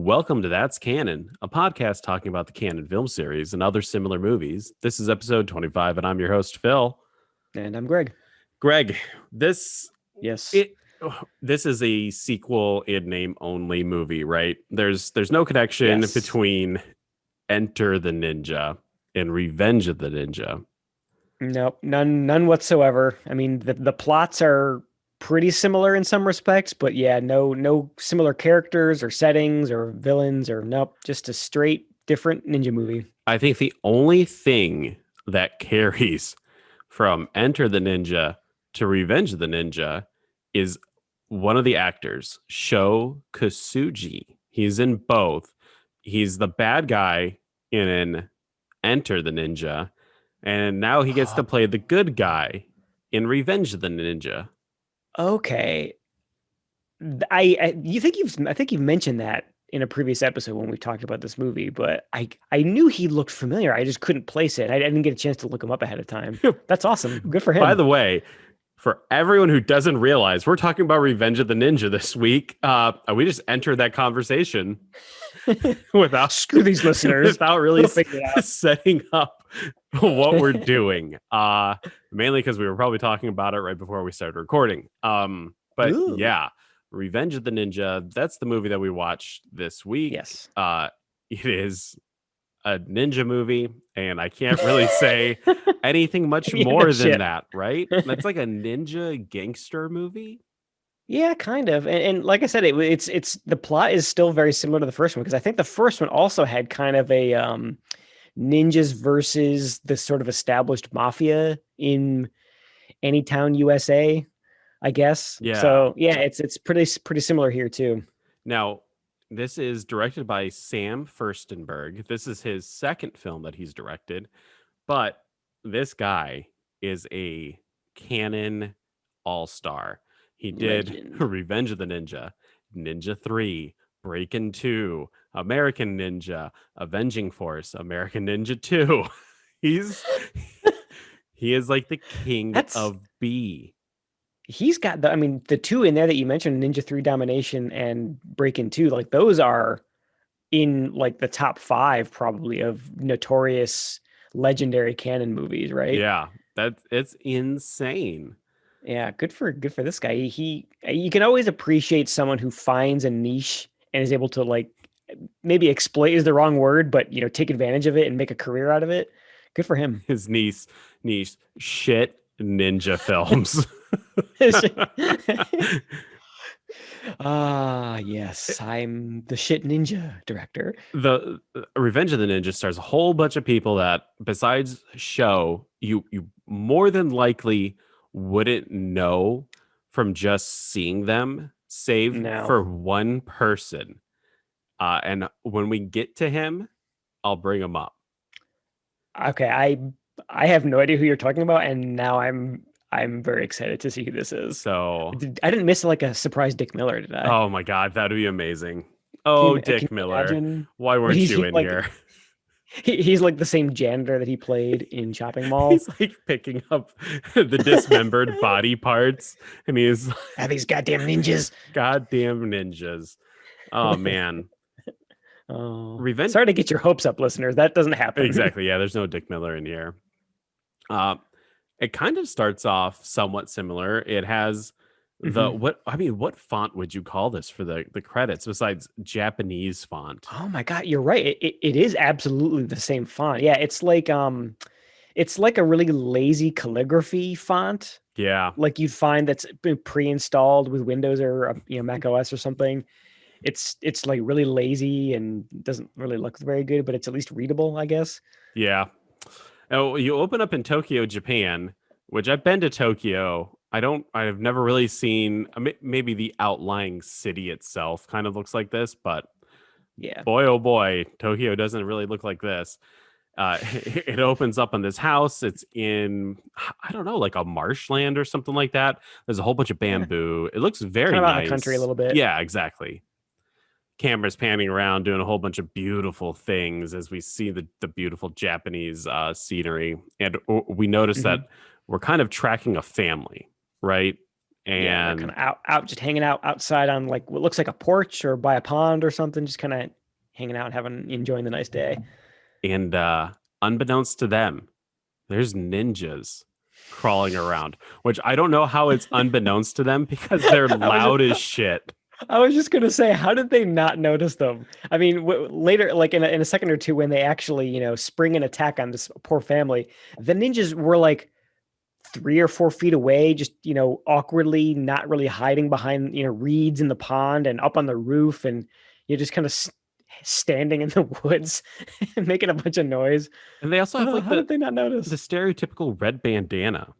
Welcome to That's Canon, a podcast talking about the Canon film series and other similar movies. This is episode 25, and I'm your host, Phil. And I'm Greg. Greg, this Yes. this is a sequel in name only movie, right? There's no connection Yes. between Enter the Ninja and Revenge of the Ninja. Nope, none whatsoever. I mean, the plots are pretty similar in some respects, but yeah, no similar characters or settings or villains or nope, just a straight different ninja movie. I think the only thing that carries from Enter the Ninja to Revenge of the Ninja is one of the actors, Sho Kosugi. He's in both. He's the bad guy in Enter the Ninja, and now he gets to play the good guy in Revenge of the Ninja. Okay. I think you've mentioned that in a previous episode when we talked about this movie, but I knew he looked familiar. I just couldn't place it. I didn't get a chance to look him up ahead of time. That's awesome. Good for him. By the way, for everyone who doesn't realize, we're talking about Revenge of the Ninja this week. We just entered that conversation without screw these listeners, without really setting up what we're doing. Mainly because we were probably talking about it right before we started recording. But Ooh. Yeah, Revenge of the Ninja. That's the movie that we watched this week. Yes. It is a ninja movie, and I can't really say anything much more than that, right? That's like a ninja gangster movie. Yeah, kind of. And like I said, it's the plot is still very similar to the first one, because I think the first one also had kind of a ninjas versus the sort of established mafia in Anytown, USA, I guess. Yeah. So yeah, it's pretty similar here too. Now, this is directed by Sam Furstenberg. This is his second film that he's directed, but this guy is a Canon all-star. He did Revenge of the Ninja, Ninja 3, Breakin' 2, American Ninja, Avenging Force, American Ninja 2. He is like the king of B. He's got the two in there that you mentioned, Ninja 3 Domination and Breakin' 2, like those are in like the top 5 probably of notorious legendary Canon movies, right? Yeah, it's insane. Yeah, good for this guy. You can always appreciate someone who finds a niche and is able to, like, maybe exploit is the wrong word, but take advantage of it and make a career out of it. Good for him. His niche shit ninja films. Yes, I'm the shit ninja director. The Revenge of the Ninja stars a whole bunch of people that, besides Sho, you more than likely wouldn't know from just seeing them, save for one person. And when we get to him, I'll bring him up. Okay, I have no idea who you're talking about, and now I'm very excited to see who this is. So I didn't miss like a surprise Dick Miller, did I? Oh my God, that'd be amazing. Oh, Dick Miller. Why weren't you in here? He's like the same janitor that he played in Shopping Mall. He's like picking up the dismembered body parts, and he's these goddamn ninjas. Goddamn ninjas. Oh man. Revenge. Sorry to get your hopes up, listeners. That doesn't happen. Exactly. Yeah, there's no Dick Miller in here. It kind of starts off somewhat similar. It has what font would you call this for the credits besides Japanese font? Oh my God, you're right. It is absolutely the same font. Yeah, it's like a really lazy calligraphy font. Yeah, like you'd find that's been pre-installed with Windows or Mac OS or something. It's like really lazy and doesn't really look very good, but it's at least readable, I guess. Yeah. Oh, you open up in Tokyo, Japan, which I've been to Tokyo. I've never really seen, maybe the outlying city itself kind of looks like this, but yeah, boy, oh boy, Tokyo doesn't really look like this. It opens up on this house. It's in, I don't know, like a marshland or something like that. There's a whole bunch of bamboo. It looks very kind of nice. Out of the country a little bit. Yeah, exactly. Cameras panning around, doing a whole bunch of beautiful things as we see the beautiful Japanese scenery. And we notice that we're kind of tracking a family, right? And kind of out just hanging out outside on like what looks like a porch or by a pond or something, just kind of hanging out, enjoying the nice day. And unbeknownst to them, there's ninjas crawling around, which I don't know how it's unbeknownst to them because they're I was just, loud as shit. I was just gonna say, how did they not notice them? I mean, later, like in a second or two, when they actually, spring an attack on this poor family, the ninjas were like 3 or 4 feet away, just awkwardly, not really hiding behind reeds in the pond and up on the roof, and you're just kind of standing in the woods and making a bunch of noise. And they also have like How did they not the notice? stereotypical red bandana.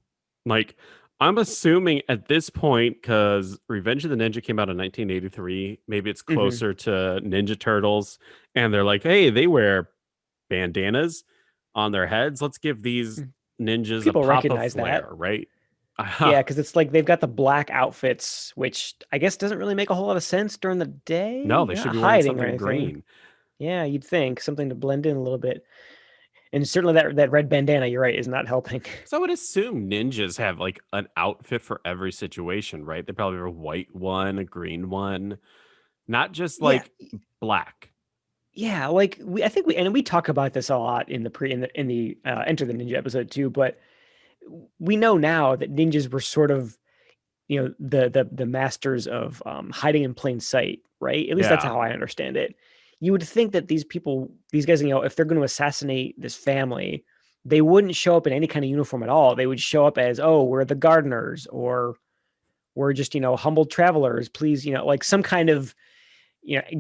Like, I'm assuming at this point, because Revenge of the Ninja came out in 1983, maybe it's Hmm. closer to Ninja Turtles, and they're like, hey, they wear bandanas on their heads. Let's give these ninjas a People pop of recognize flair, that. right? Yeah, because it's like they've got the black outfits, which I guess doesn't really make a whole lot of sense during the day. No, they You're should not be wearing hiding or something anything. green. Yeah, you'd think something to blend in a little bit. And certainly that red bandana, you're right, is not helping. Because I would assume ninjas have like an outfit for every situation, right? They probably have a white one, a green one, not just Yeah, like black. yeah. Like we talk about this a lot in the Enter the Ninja episode too. But we know now that ninjas were sort of the masters of hiding in plain sight, right? At least that's Yeah, how I understand it. You would think that these guys, if they're going to assassinate this family, they wouldn't show up in any kind of uniform at all. They would show up as, oh, we're the gardeners, or we're just humble travelers. Please, like some kind of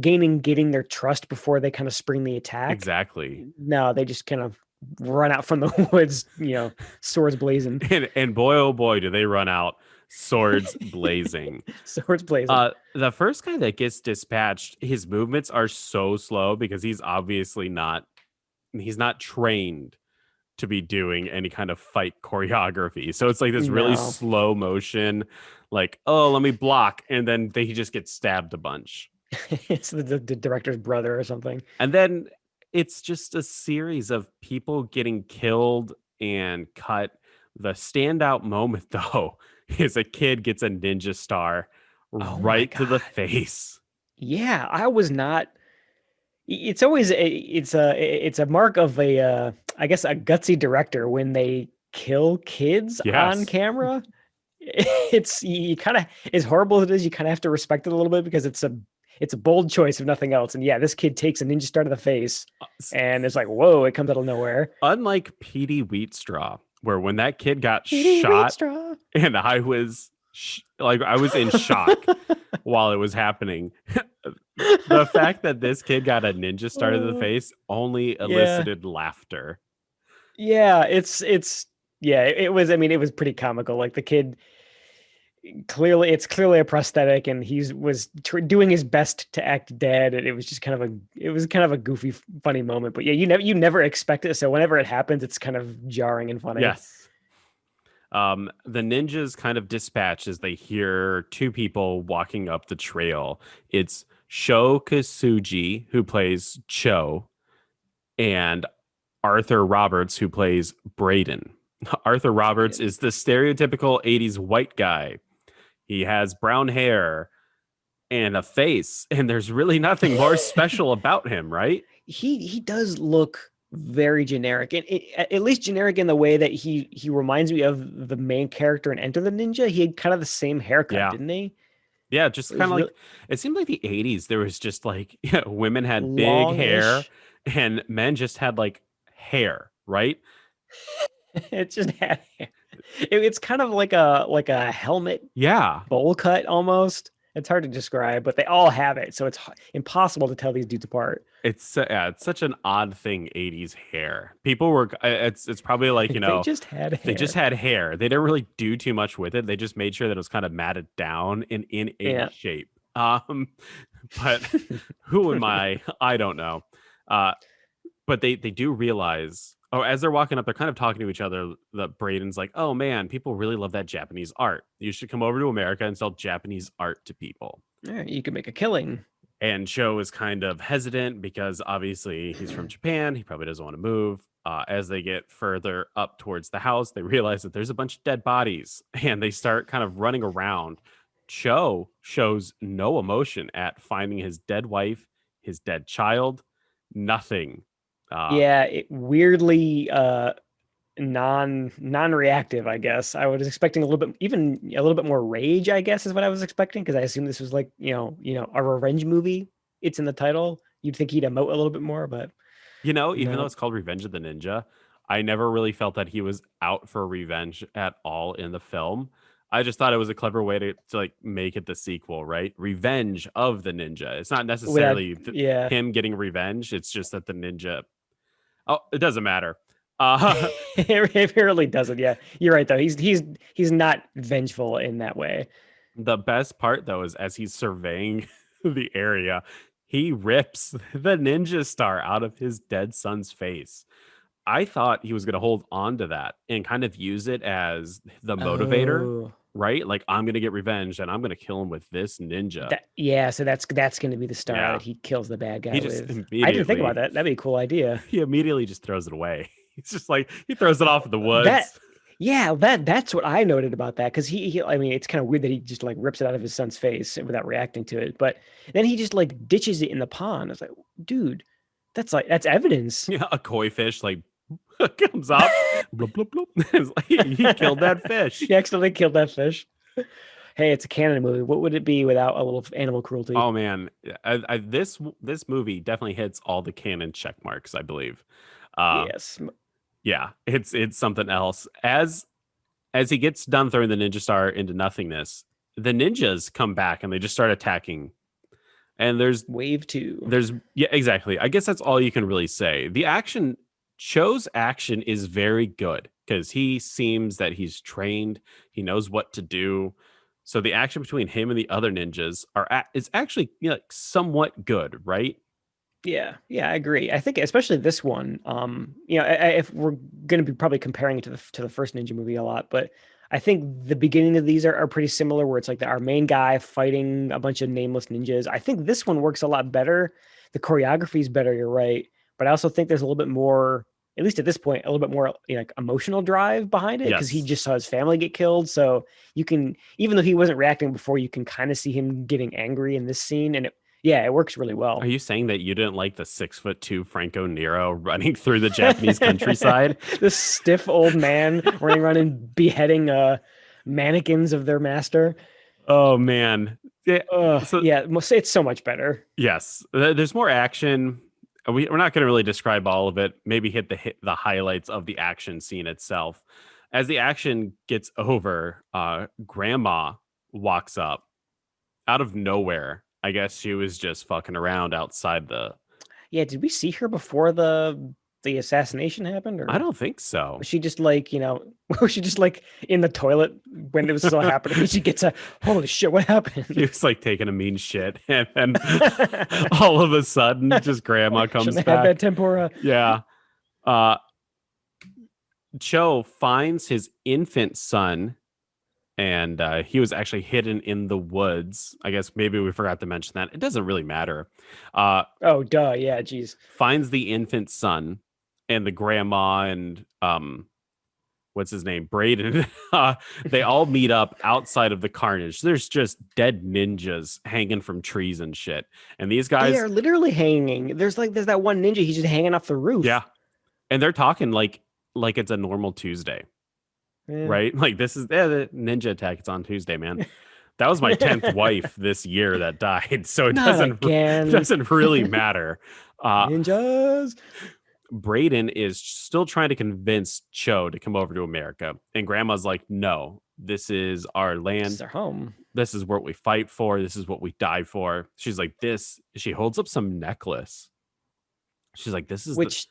getting their trust before they kind of spring the attack. exactly. No, they just kind of run out from the woods, swords blazing. And boy, oh boy, do they run out swords blazing. Swords blazing. The first guy that gets dispatched, his movements are so slow because he's obviously not, he's not trained to be doing any kind of fight choreography. So it's like this really No. slow motion, like, oh, let me block. And then he just gets stabbed a bunch. It's the director's brother or something. And then it's just a series of people getting killed and cut. The standout moment, though, is a kid gets a ninja star Oh my right to the god. face. Yeah, I was not. It's always it's a mark of I guess a gutsy director when they kill kids on Yes, camera. It's you kind of, as horrible as it is, you kind of have to respect it a little bit because it's a bold choice if nothing else. And yeah, this kid takes a ninja star to the face, and it's like, whoa, it comes out of nowhere. unlike Petey Wheatstraw, where when that kid got Petey shot, Wheatstraw. and I was like, I was in shock while it was happening. The fact that this kid got a ninja star to the face only Yeah. elicited laughter. Yeah, it's yeah, it was, I mean, it was pretty comical. Like the kid it's clearly a prosthetic, and was doing his best to act dead, and it was kind of a goofy funny moment. But yeah, you never expect it, so whenever it happens it's kind of jarring and funny. Yes. The ninjas kind of dispatch as they hear two people walking up the trail. It's Sho Kasuji, who plays Cho, and Arthur Roberts, who plays Braden. Arthur Roberts is the stereotypical 80s white guy. He has brown hair and a face, and there's really nothing more special about him, right? He does look very generic, and at least generic in the way that he reminds me of the main character in Enter the Ninja. He had kind of the same haircut, Yeah. didn't he? Yeah, just It kind was of really like it seemed like the 80s. There was just like women had big hair longish. and men just had like hair, right? It just had it's kind of like a helmet Yeah. bowl cut almost. It's hard to describe, but they all have it, so it's impossible to tell these dudes apart. It's such an odd thing 80s hair. People were it's probably like, They just had they just hair. had hair. They didn't really do too much with it. They just made sure that it was kind of matted down and in a Yeah. shape. But who am I? I don't know. Uh but they do realize, oh, as they're walking up, they're kind of talking to each other. That Braden's like, oh man, people really love that Japanese art. You should come over to America and sell Japanese art to people. Yeah, you can make a killing. And Cho is kind of hesitant because obviously he's from Japan. He probably doesn't want to move. As they get further up towards the house, they realize that there's a bunch of dead bodies and they start kind of running around. Cho shows no emotion at finding his dead wife, his dead child. nothing. Uh, Yeah, weirdly non-reactive, I guess. I was expecting a little bit, even a little bit more rage, I guess, is what I was expecting, because I assume this was like, a revenge movie. It's in the title. You'd think he'd emote a little bit more, but even though no. it's called Revenge of the Ninja, I never really felt that he was out for revenge at all in the film. I just thought it was a clever way to like make it the sequel, right? Revenge of the Ninja. It's not Without, necessarily yeah. him getting revenge. It's just that the ninja. Oh, it doesn't matter. Uh, It really doesn't. Yeah, you're right though. He's not vengeful in that way. the best part though is as he's surveying the area, he rips the ninja star out of his dead son's face. I thought he was going to hold on to that and kind of use it as the motivator, Oh, right? Like, I'm going to get revenge and I'm going to kill him with this ninja. yeah. So that's going to be the star Yeah. that he kills the bad He guy just with. I didn't think about immediately, that. That'd be a cool idea. he immediately just throws it away. He's just like, he throws it off in the That woods. Yeah, that's what I noted about that, because I mean, it's kind of weird that he just like rips it out of his son's face without reacting to it, but then he just like ditches it in the pond. It's like, dude, that's evidence. Yeah, a koi fish like comes up. Blub, blub, blub. It's like, he killed that fish. He accidentally killed that fish. Hey, it's a canon movie. What would it be without a little animal cruelty? Oh man, this movie definitely hits all the canon check marks, I believe. Uh, Yes. yeah, it's something else. As he gets done throwing the ninja star into nothingness, the ninjas come back and they just start attacking. And Wave two. there's yeah, exactly. I guess that's all you can really say. The action Cho's action is very good because he seems that he's trained, he knows what to do. So the action between him and the other ninjas is actually like somewhat good, right? Yeah, I agree. I think especially this one, if we're going to be probably comparing it to the first Ninja movie a lot, but I think the beginning of these are pretty similar, where it's like our main guy fighting a bunch of nameless ninjas. I think this one works a lot better. The choreography is better, you're right, but I also think there's a little bit more, at least at this point, a little bit more like emotional drive behind it, because he Yes. just saw his family get killed. So you can, even though he wasn't reacting before, you can kind of see him getting angry in this scene, and it works really Are well. you saying that you didn't like the 6'2" Franco Nero running through the Japanese countryside? This stiff old man running around and beheading mannequins of their master. Oh man. Yeah. So Yeah, it's so much better. yes, there's more action. We're not going to really describe all of it. Maybe hit the highlights of the action scene itself. As the action gets over, Grandma walks up out of nowhere. I guess she was just fucking around outside the. Yeah, did we see her before the assassination happened, I or don't think so. was she just like, was she just like in the toilet when it was still happening? She gets a holy shit, what He happened? was like taking a mean shit, and then all of a sudden, just Grandma comes Shouldn't have had that back. tempura. Yeah. Uh, Cho finds his infant son, and he was actually hidden in the woods. I guess maybe we forgot to mention that. It doesn't really matter. Oh, duh, yeah, geez. Finds the infant son and the grandma and what's his name, Braden. They all meet up outside of the carnage. There's just dead ninjas hanging from trees and shit. And these They guys, are literally hanging. There's that one ninja. He's just hanging off the roof. yeah, and they're talking like it's a normal Tuesday, Yeah. right? Like this is the ninja attack. It's on Tuesday, man. That was my 10th wife this year that died, so it Not doesn't again. doesn't really matter. Ninjas. Braden is still trying to convince Cho to come over to America, and Grandma's like, "No, this is our This is land. their home. This is what we fight for. This is what we die for." She's like, "This." She holds up some necklace. She's like, "This is the." Which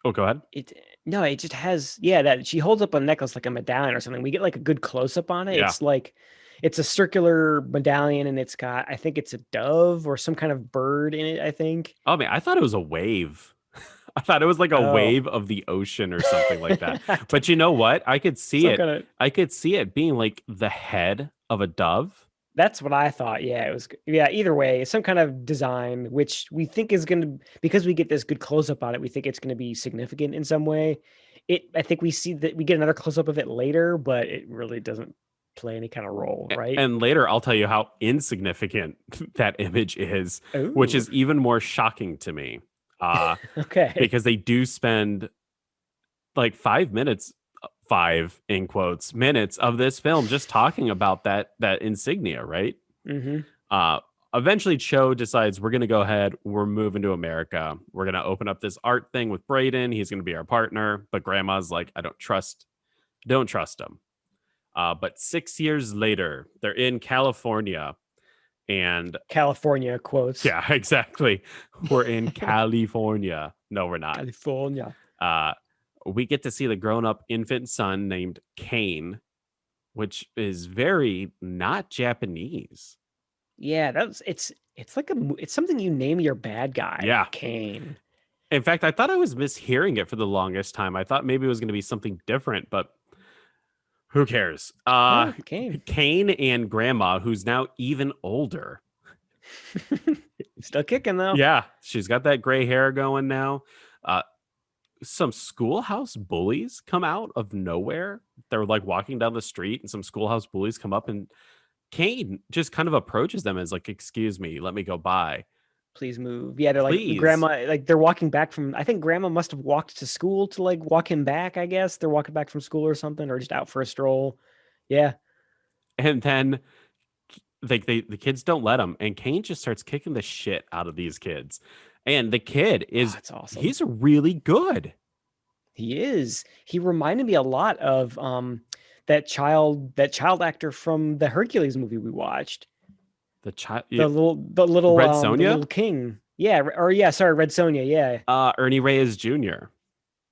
Oh, go ahead. it no, it just has, yeah, that she holds up a necklace like a medallion or something. We get like a good close up on it. Yeah. It's like it's a circular medallion, and it's got, I think it's a dove or some kind of bird in it, I think. Oh man, I thought it was a wave. I thought it was like a Oh. wave of the ocean or something like that. But you know what? I could see Some it. kind of, I could see it being like the head of a dove. that's what I thought. Yeah, it was. Yeah, either way, some kind of design, which we think is going to, because we get this good close up on it, we think it's going to be significant in some way. I think we see that we get another close up of it later, but it really doesn't play any kind of role, right? And later I'll tell you how insignificant that image is, which Oh, is even more shocking to me. Okay. because they do spend like 5 minutes, five in quotes minutes of this film just talking about that insignia, right? Hmm. Uh, Eventually, Cho decides we're going to go ahead. We're moving to America. We're going to open up this art thing with Braden. He's going to be our partner. But Grandma's like, I don't trust him. But 6 years later, they're in California, and California quotes. yeah, exactly. We're in California. No, we're not. California. Uh, we get to see the grown-up infant son named Kane, which is very not Japanese. Yeah, it's like it's something you name your bad guy, Yeah. Kane. In fact, I thought I was mishearing it for the longest time. I thought maybe it was going to be something different, but who cares? No, Kane. Kane and Grandma, who's now even older. Still kicking though. Yeah, she's got that gray hair going now. Uh, some schoolhouse bullies come out of nowhere. They're like walking down the street, and some schoolhouse bullies come up, and Kane just kind of approaches them as like, "Excuse me, let me go by, Please move. Yeah, they're like please." grandma, like they're walking back from, I think grandma must have walked to school to like walk him back, I guess. They're walking back from school or something, or just out for a stroll. Yeah. And then the kids don't let him, and Kane just starts kicking the shit out of these kids. And the kid Oh, is it's awesome. he's really good. He is. He reminded me a lot of that child actor from the Hercules movie we watched. The child, Red The Sonja, little king. Yeah, or yeah, sorry, Red Sonja. Yeah. Ernie Reyes Jr.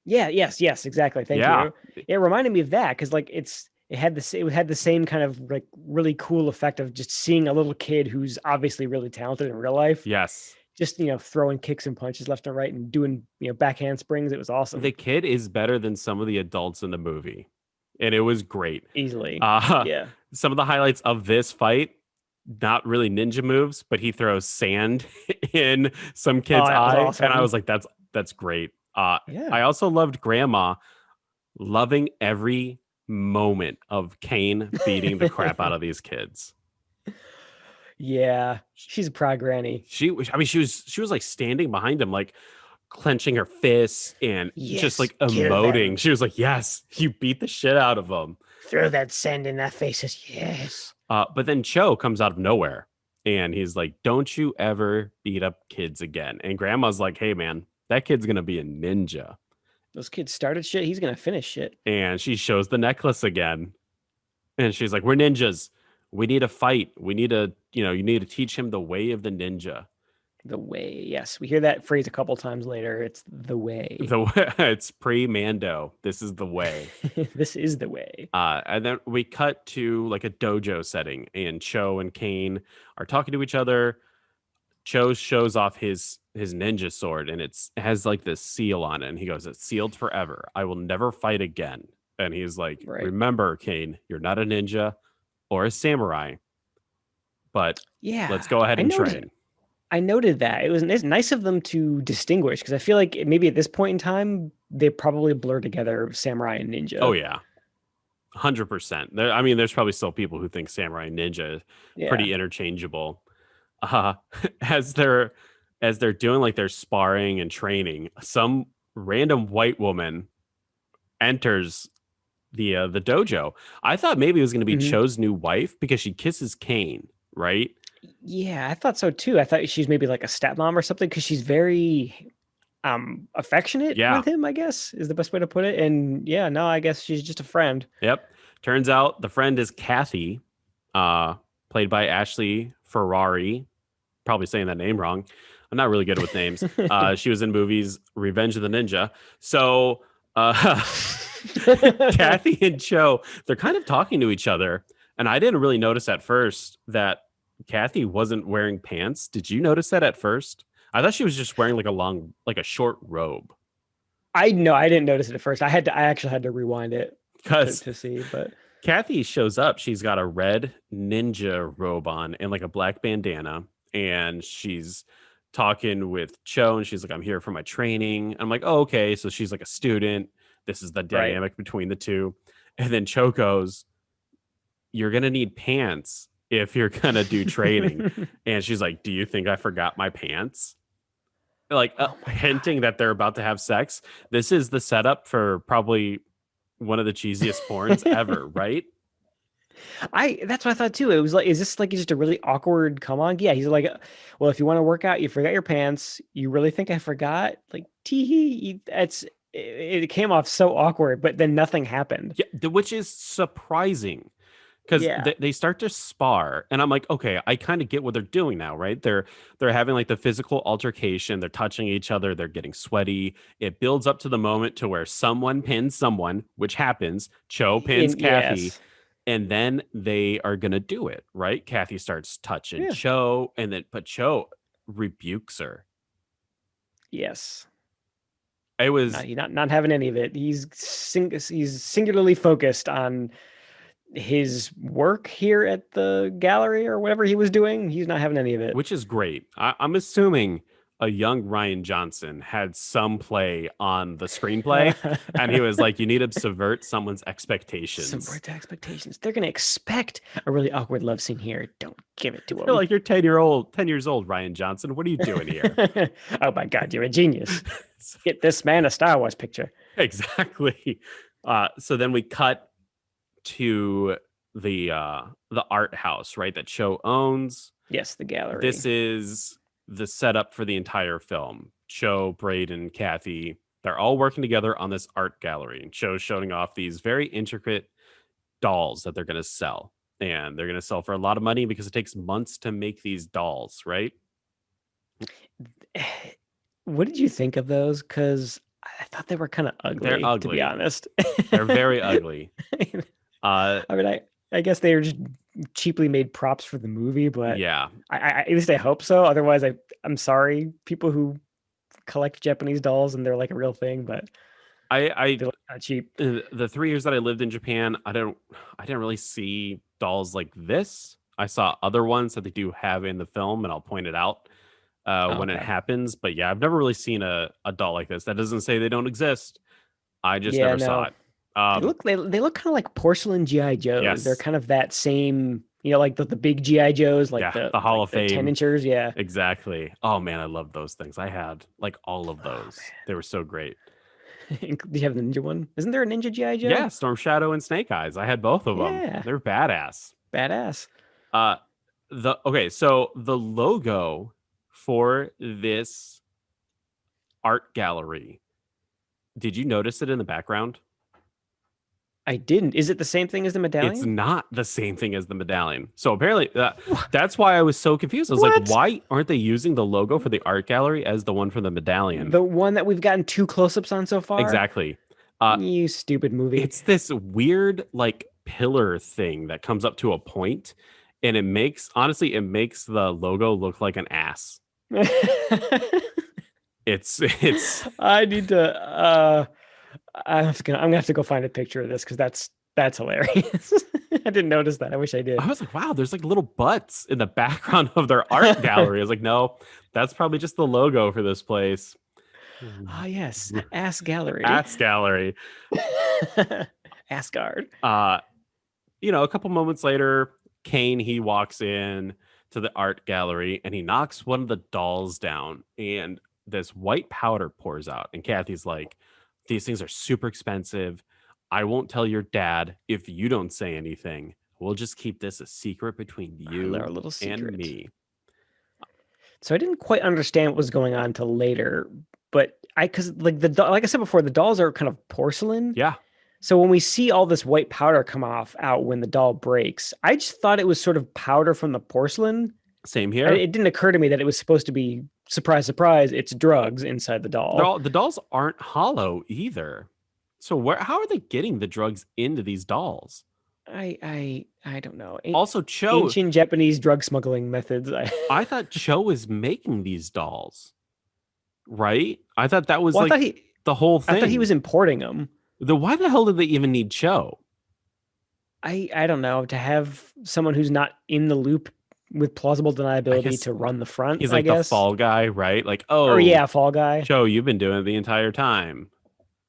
Yeah, yes, exactly. Thank Yeah, you. It reminded me of that because like it had the same kind of like really cool effect of just seeing a little kid who's obviously really talented in real life, yes. just throwing kicks and punches left and right and doing back handsprings. It was The awesome. kid is better than some of the adults in the movie, and it was great. Easily. Uh, Yeah. some of the highlights of this fight, not really ninja moves, but he throws sand in some Oh, kid's that was eye, and I was awesome. like, that's great. Yeah. I also loved Grandma loving every moment of Kane beating the crap out of these kids. Yeah. She's a proud granny. She was like standing behind him, like clenching her fists and just Yes, like kill emoting. them. She was like, "Yes, you beat the shit out of them." Throw that sand in their faces. Yes. But then Cho comes out of nowhere, and he's like, "Don't you ever beat up kids again." And Grandma's like, "Hey, man, that kid's gonna be a ninja." Those kids started shit. He's gonna finish shit. And she shows the necklace again, and she's like, "We're ninjas. We need a fight. We need to, you need to teach him the way of the ninja." The way. Yes. We hear that phrase a couple times later. It's the way. It's pre-Mando. This is the way. This is the way. And then we cut to like a dojo setting, and Cho and Kane are talking to each other. Cho shows off his ninja sword, and it has like this seal on it. And he goes, "It's sealed forever. I will never fight again." And he's like, Right. "Remember, Kane, you're not a ninja or a samurai, but let's Yeah. go ahead and train." I noted that. It's nice of them to distinguish because I feel like maybe at this point in time, they probably blur together samurai and Oh ninja. yeah, 100%. I mean, there's probably still people who think samurai and ninja is Yeah. pretty interchangeable. uh, as they're doing like their sparring and training, some random white woman enters the dojo. I thought maybe it was going to be Hmm. Cho's new wife because she kisses Kane, right? Yeah, I thought so too. I thought she's maybe like a stepmom or something because she's very affectionate Yeah. with him, I guess, is the best way to put it. And yeah, no, I guess she's just a friend. Yep. Turns out the friend is Kathy, uh, played by Ashley Ferrari. Probably saying that name wrong. I'm not really good with names. She was in movies Revenge of the Ninja. So Kathy and Cho, they're kind of talking to each other. And I didn't really notice at first that Kathy wasn't wearing pants. Did you notice that at first? I thought she was just wearing like a short robe. I know I didn't notice it at first. I actually had to rewind it Because to see, but Kathy shows up. She's got a red ninja robe on and like a black bandana. And she's talking with Cho, and she's like, "I'm here for my training." I'm like, "Oh, okay." So she's like a student. This is the right. dynamic between the two. And then Cho goes, "You're going to need pants if you're going to do training." And she's like, "Do you think I forgot my pants?" like Oh my god. hinting that they're about to have sex. This is the setup for probably one of the cheesiest porns ever, right? I that's what I thought too. It was like, is this like just a really awkward come on? Yeah, he's like, well, if you want to work out, you forgot your pants. You really think I forgot? Like, tee hee. It came off so awkward, but then nothing happened. Yeah, which is surprising because Yeah. they start to spar, and I'm like, okay, I kind of get what they're doing now, right? They're having like the physical altercation, they're touching each other, they're getting sweaty. It builds up to the moment to where someone pins someone, which happens. Cho pins In Kathy, yes. and then they are gonna do it, right? Kathy starts touching Yeah. Cho, and then but Cho rebukes her. Yes. It Not was he not having any of it. He's singularly focused on his work here at the gallery or whatever he was doing. He's not having any of it. which is great. I'm assuming a young Ryan Johnson had some play on the screenplay, and he was like, "You need to subvert someone's expectations." Subvert the expectations. They're gonna expect a really awkward love scene here. Don't give it to You're them. like, you're 10 years old, Ryan Johnson. What are you doing here? Oh my god, you're a genius. Get this man a Star Wars picture. Exactly. So then we cut to the art house, right? That Cho owns. Yes, the gallery. This is the setup for the entire film. Cho, Braden, Kathy, they're all working together on this art gallery. And Cho's showing off these very intricate dolls that they're going to sell. And they're going to sell for a lot of money because it takes months to make these dolls, right? What did you think of those? Because I thought they were kind of They're ugly, to be ugly. honest. They're very ugly. Uh, I mean, I guess they were just cheaply made props for the movie, but yeah. at least I hope so. Otherwise, I'm sorry, people who collect Japanese dolls and they're like a real thing, but I they look kind of cheap. the 3 years that I lived in Japan, I didn't really see dolls like this. I saw other ones that they do have in the film, and I'll point it out Oh, when it okay. happens. But yeah, I've never really seen a doll like this. That doesn't say they don't exist. I just Yeah, never saw no. it. Um, They look kind of like porcelain GI Joes. They're yes, kind of that same, like the big GI Joes, like yeah, the Hall of the 10 Fame, inchers. Yeah. exactly. Oh man, I love those things. I had like all of Oh those. They were so great. man. Do you have the ninja one? Isn't there a ninja GI Yeah, Joe? Storm Shadow and Snake Eyes. I had both of them. Yeah. They're badass. Badass. Uh, so the logo for this art gallery, did you notice it in the background? I didn't. Is it the same thing as the It's medallion? not the same thing as the medallion. So apparently, What? that's why I was so confused. I was like, What? why aren't they using the logo for the art gallery as the one for the medallion? The one that we've gotten two close-ups on so far? Exactly. Uh, You stupid movie. it's this weird like pillar thing that comes up to a point, and it makes the logo look like an ass. It's I need to I'm gonna have to go find a picture of this because that's hilarious. I didn't notice that. I wish I I did. was like, wow, there's like little butts in the background of their art gallery. I was like, no, that's probably just the logo for this place. Ah, yes, Ass Gallery. Ass gallery. Asgard. Uh, a couple moments later, Kane he walks in to the art gallery and he knocks one of the dolls down, and this white powder pours out. And Kathy's like, these things are super expensive. I won't tell your dad if you don't say anything. We'll just keep this a secret between Our you little and secret. me. So I didn't quite understand what was going on till later, but because like like I said before, the dolls are kind of porcelain. Yeah, So when we see all this white powder come off out when the doll breaks, I just thought it was sort of powder from the porcelain. same here. It didn't occur to me that it was supposed to be surprise, surprise. It's drugs inside the doll. The dolls aren't hollow either. So how are they getting the drugs into these dolls? I don't know. Also, Cho, Ancient Japanese drug smuggling methods. I thought Cho was making these dolls, right? I thought that was Well, like the whole I thought he thing. was importing them. Why the hell did they even need Cho? I don't know, to have someone who's not in the loop with plausible I deniability guess to run the front, he's I like the guess. fall guy, right? Like, Or oh, yeah, fall guy. Cho, you've been doing it the entire time.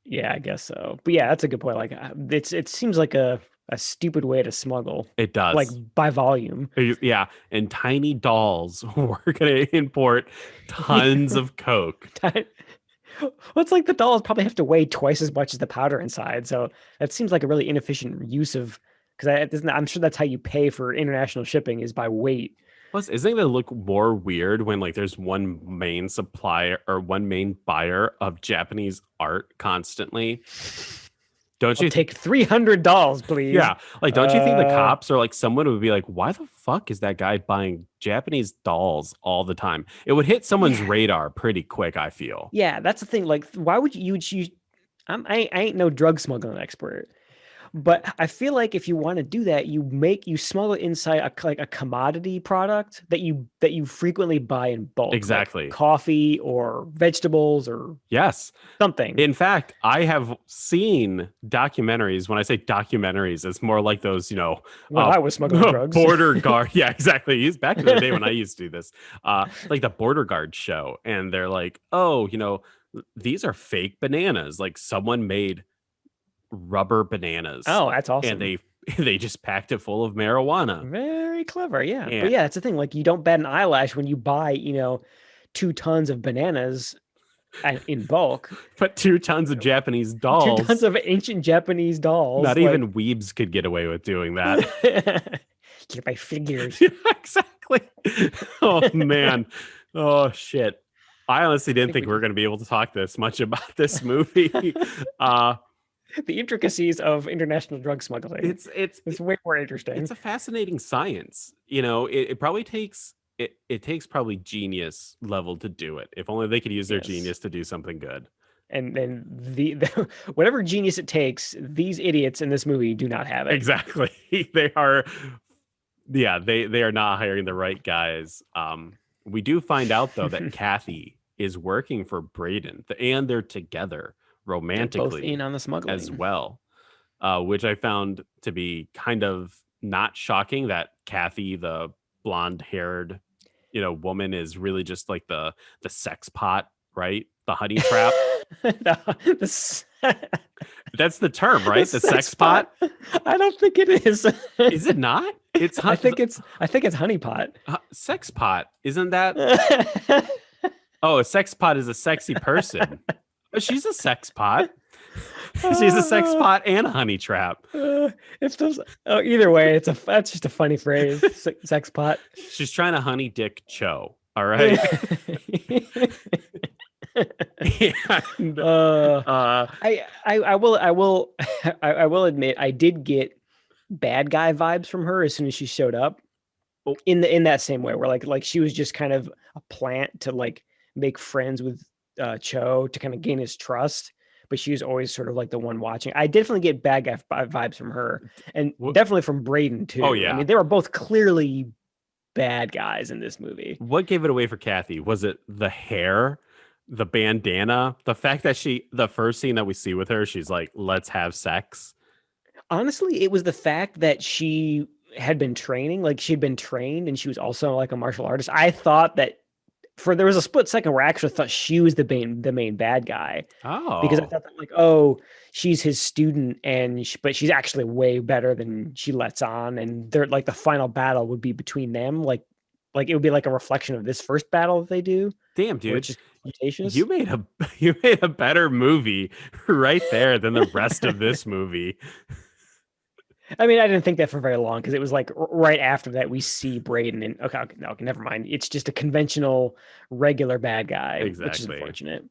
Yeah, I guess so. But yeah, that's a good point. Like it seems like a a stupid way to smuggle, It like does. by volume. Yeah, and tiny dolls were going to import tons Yeah. of coke. Well, it's like the dolls probably have to weigh twice as much as the powder inside. So that seems like a really inefficient use of, because I'm sure that's how you pay for international shipping is by weight. Plus, isn't it going to look more weird when like there's one main supplier or one main buyer of Japanese art constantly? Don't I'll you? take 300 dolls, please. Yeah, like don't you think the Uh, cops or like someone would be like, "Why the fuck is that guy buying Japanese dolls all the time?" It would hit someone's yeah, radar pretty quick, I feel. yeah, that's the thing. Like, why would you choose? I ain't no drug smuggling expert, but I feel like if you want to do that, you smuggle it inside like a commodity product that you frequently buy in bulk, like Exactly. coffee or vegetables or Yes. something. In fact, I have seen documentaries. When I say documentaries, it's more like those, When uh, I was smuggling drugs. border guard. Yeah, exactly. He's back in the day when I used to do this, like the border guard show, and they're like, "Oh, these are fake bananas. Like someone made rubber bananas, Oh, that's and awesome. they just packed it full of marijuana." Very clever. Yeah. But And yeah, it's the thing. Like you don't bat an eyelash when you buy, 2 tons of bananas in bulk, but 2 tons of Japanese 2 tons dolls. of ancient Japanese dolls. Not Like, even weebs could get away with doing that. get my figures. Yeah, exactly. Oh man. Oh shit. I honestly I didn't think think we we were just going to be able to talk this much about this movie. uh the intricacies of international drug smuggling it's is way more interesting. it's a fascinating science. It probably takes it takes probably genius level to do it. If only they could use their Yes. genius to do something good. And the whatever genius it takes, these idiots in this movie do not have it. Exactly. They are yeah, they are not hiring the right guys. We do find out though that Kathy is working for Braden, and they're together They're both romantically in on the as smuggling. well, which I found to be kind of not shocking that Kathy, the blonde-haired, woman, is really just like the sex pot, right? The honey trap. The, s- That's the term, the right? The sex sex pot. pot. I don't think it is. Is it not? It's I think it's honeypot. sex pot. Isn't that? Oh, a sex pot is a sexy person. Oh, she's a sex pot. She's a sex Uh, pot and a honey trap. if those, oh, either way, that's just a funny phrase. Sex pot. She's trying to honey dick Cho. All right. And, uh, uh, I will I will admit I did get bad guy vibes from her as soon as she showed up oh, in that same way where like she was just kind of a plant to like make friends with Cho to kind of gain his trust, but she was always sort of like the one watching. I definitely get bad guy vibes from her and definitely from Braden oh too. I yeah. mean, they were both clearly bad guys in this movie. What gave it away for Kathy? Was it the hair, the bandana, the fact that the first scene that we see with her, she's like, "Let's have sex." Honestly, it was the fact that she had been training, like she'd been trained and she was also like a martial artist. I thought that there was a split second where I actually thought she was the main bad guy because I Oh, thought that like, oh, she's his student but she's actually way better than she lets on, and they're like the final battle would be between them, like it would be like a reflection of this first battle that they do, damn, where it's dude. just confrontations. You made a you made a better movie right there than the rest of this movie. I mean, I didn't think that for very long because it was like right after that we see Braden and okay, no, okay, never mind. It's just a conventional, regular bad guy, which is Exactly. unfortunate.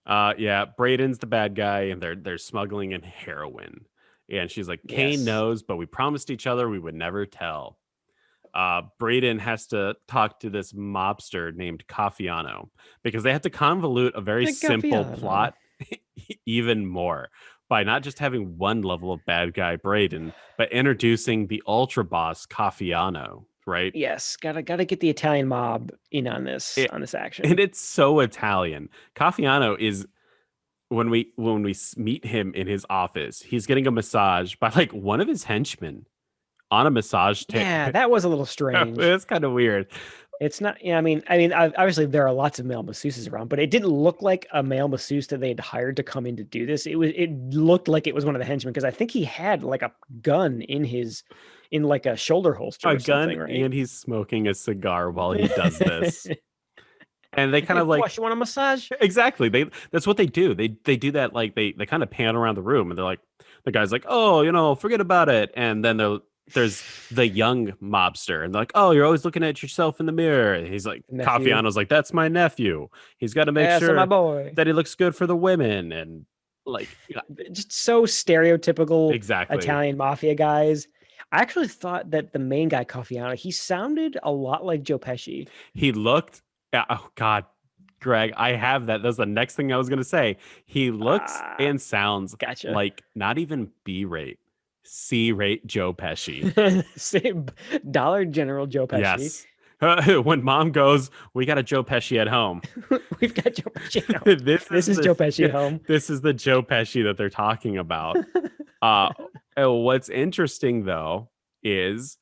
Yeah, Braden's the bad guy, and they're smuggling in heroin. And she's like, Kane Yes, knows, but we promised each other we would never tell. Braden has to talk to this mobster named Caffiano because they have to convolute a very the simple Gaffiano. plot even more by not just having one level of bad guy Braden, but introducing the ultra boss Caffiano, right? Yes, gotta get the Italian mob in on this It, and action. it's so Italian. Caffiano is when we meet him in his office, he's getting a massage by like one of his henchmen on a massage table. Yeah, that was a little strange. It's kind of weird. It's not. Yeah, obviously there are lots of male masseuses around, but it didn't look like a male masseuse that they had hired to come in to do this. It looked like it was one of the henchmen because I think he had like a gun in like a shoulder holster A or gun, something, right? and he's smoking a cigar while he does this. And they kind Hey, of like boss, you want a massage? exactly. That's what they do. They do that like they kind of pan around the room and they're like the guy's like, "Oh, forget about it." And then there's the young mobster and they're like, "Oh, you're always looking at yourself in the mirror." And he's like Nephew. Cafiano's like, "That's my nephew. He's got to make Yeah, so my sure boy. that he looks good for the women." And like yeah, Just so stereotypical exactly. Italian mafia guys. I actually thought that the main guy, Caffiano, he sounded a lot like Joe Pesci. He looked yeah, oh God, Greg, I have that. That's the next thing I was gonna say. He looks Ah, and sounds gotcha. like not even B rate, C rate Joe Pesci. Same Dollar General Joe Pesci. Yes. When mom goes, we got a Joe Pesci at home. We've got Joe Pesci at home. This This is is the Joe Pesci at home. this is the Joe Pesci that they're talking about. Uh, what's interesting though is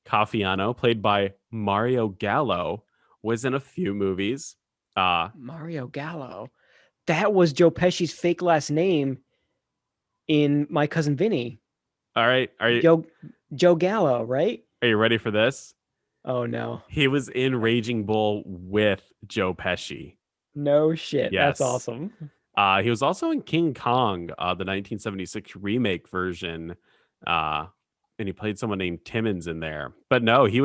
Caffiano, played by Mario Gallo, was in a few movies. Mario Gallo. That was Joe Pesci's fake last name in My Cousin Vinny. All right, Joe Joe Gallo, right? are you ready for this? Oh no. He was in Raging Bull with Joe Pesci. No shit. That's Yes. awesome. He was also in King Kong, the 1976 remake version, uh, and he played someone named Timmons in there. But no, Hmm. he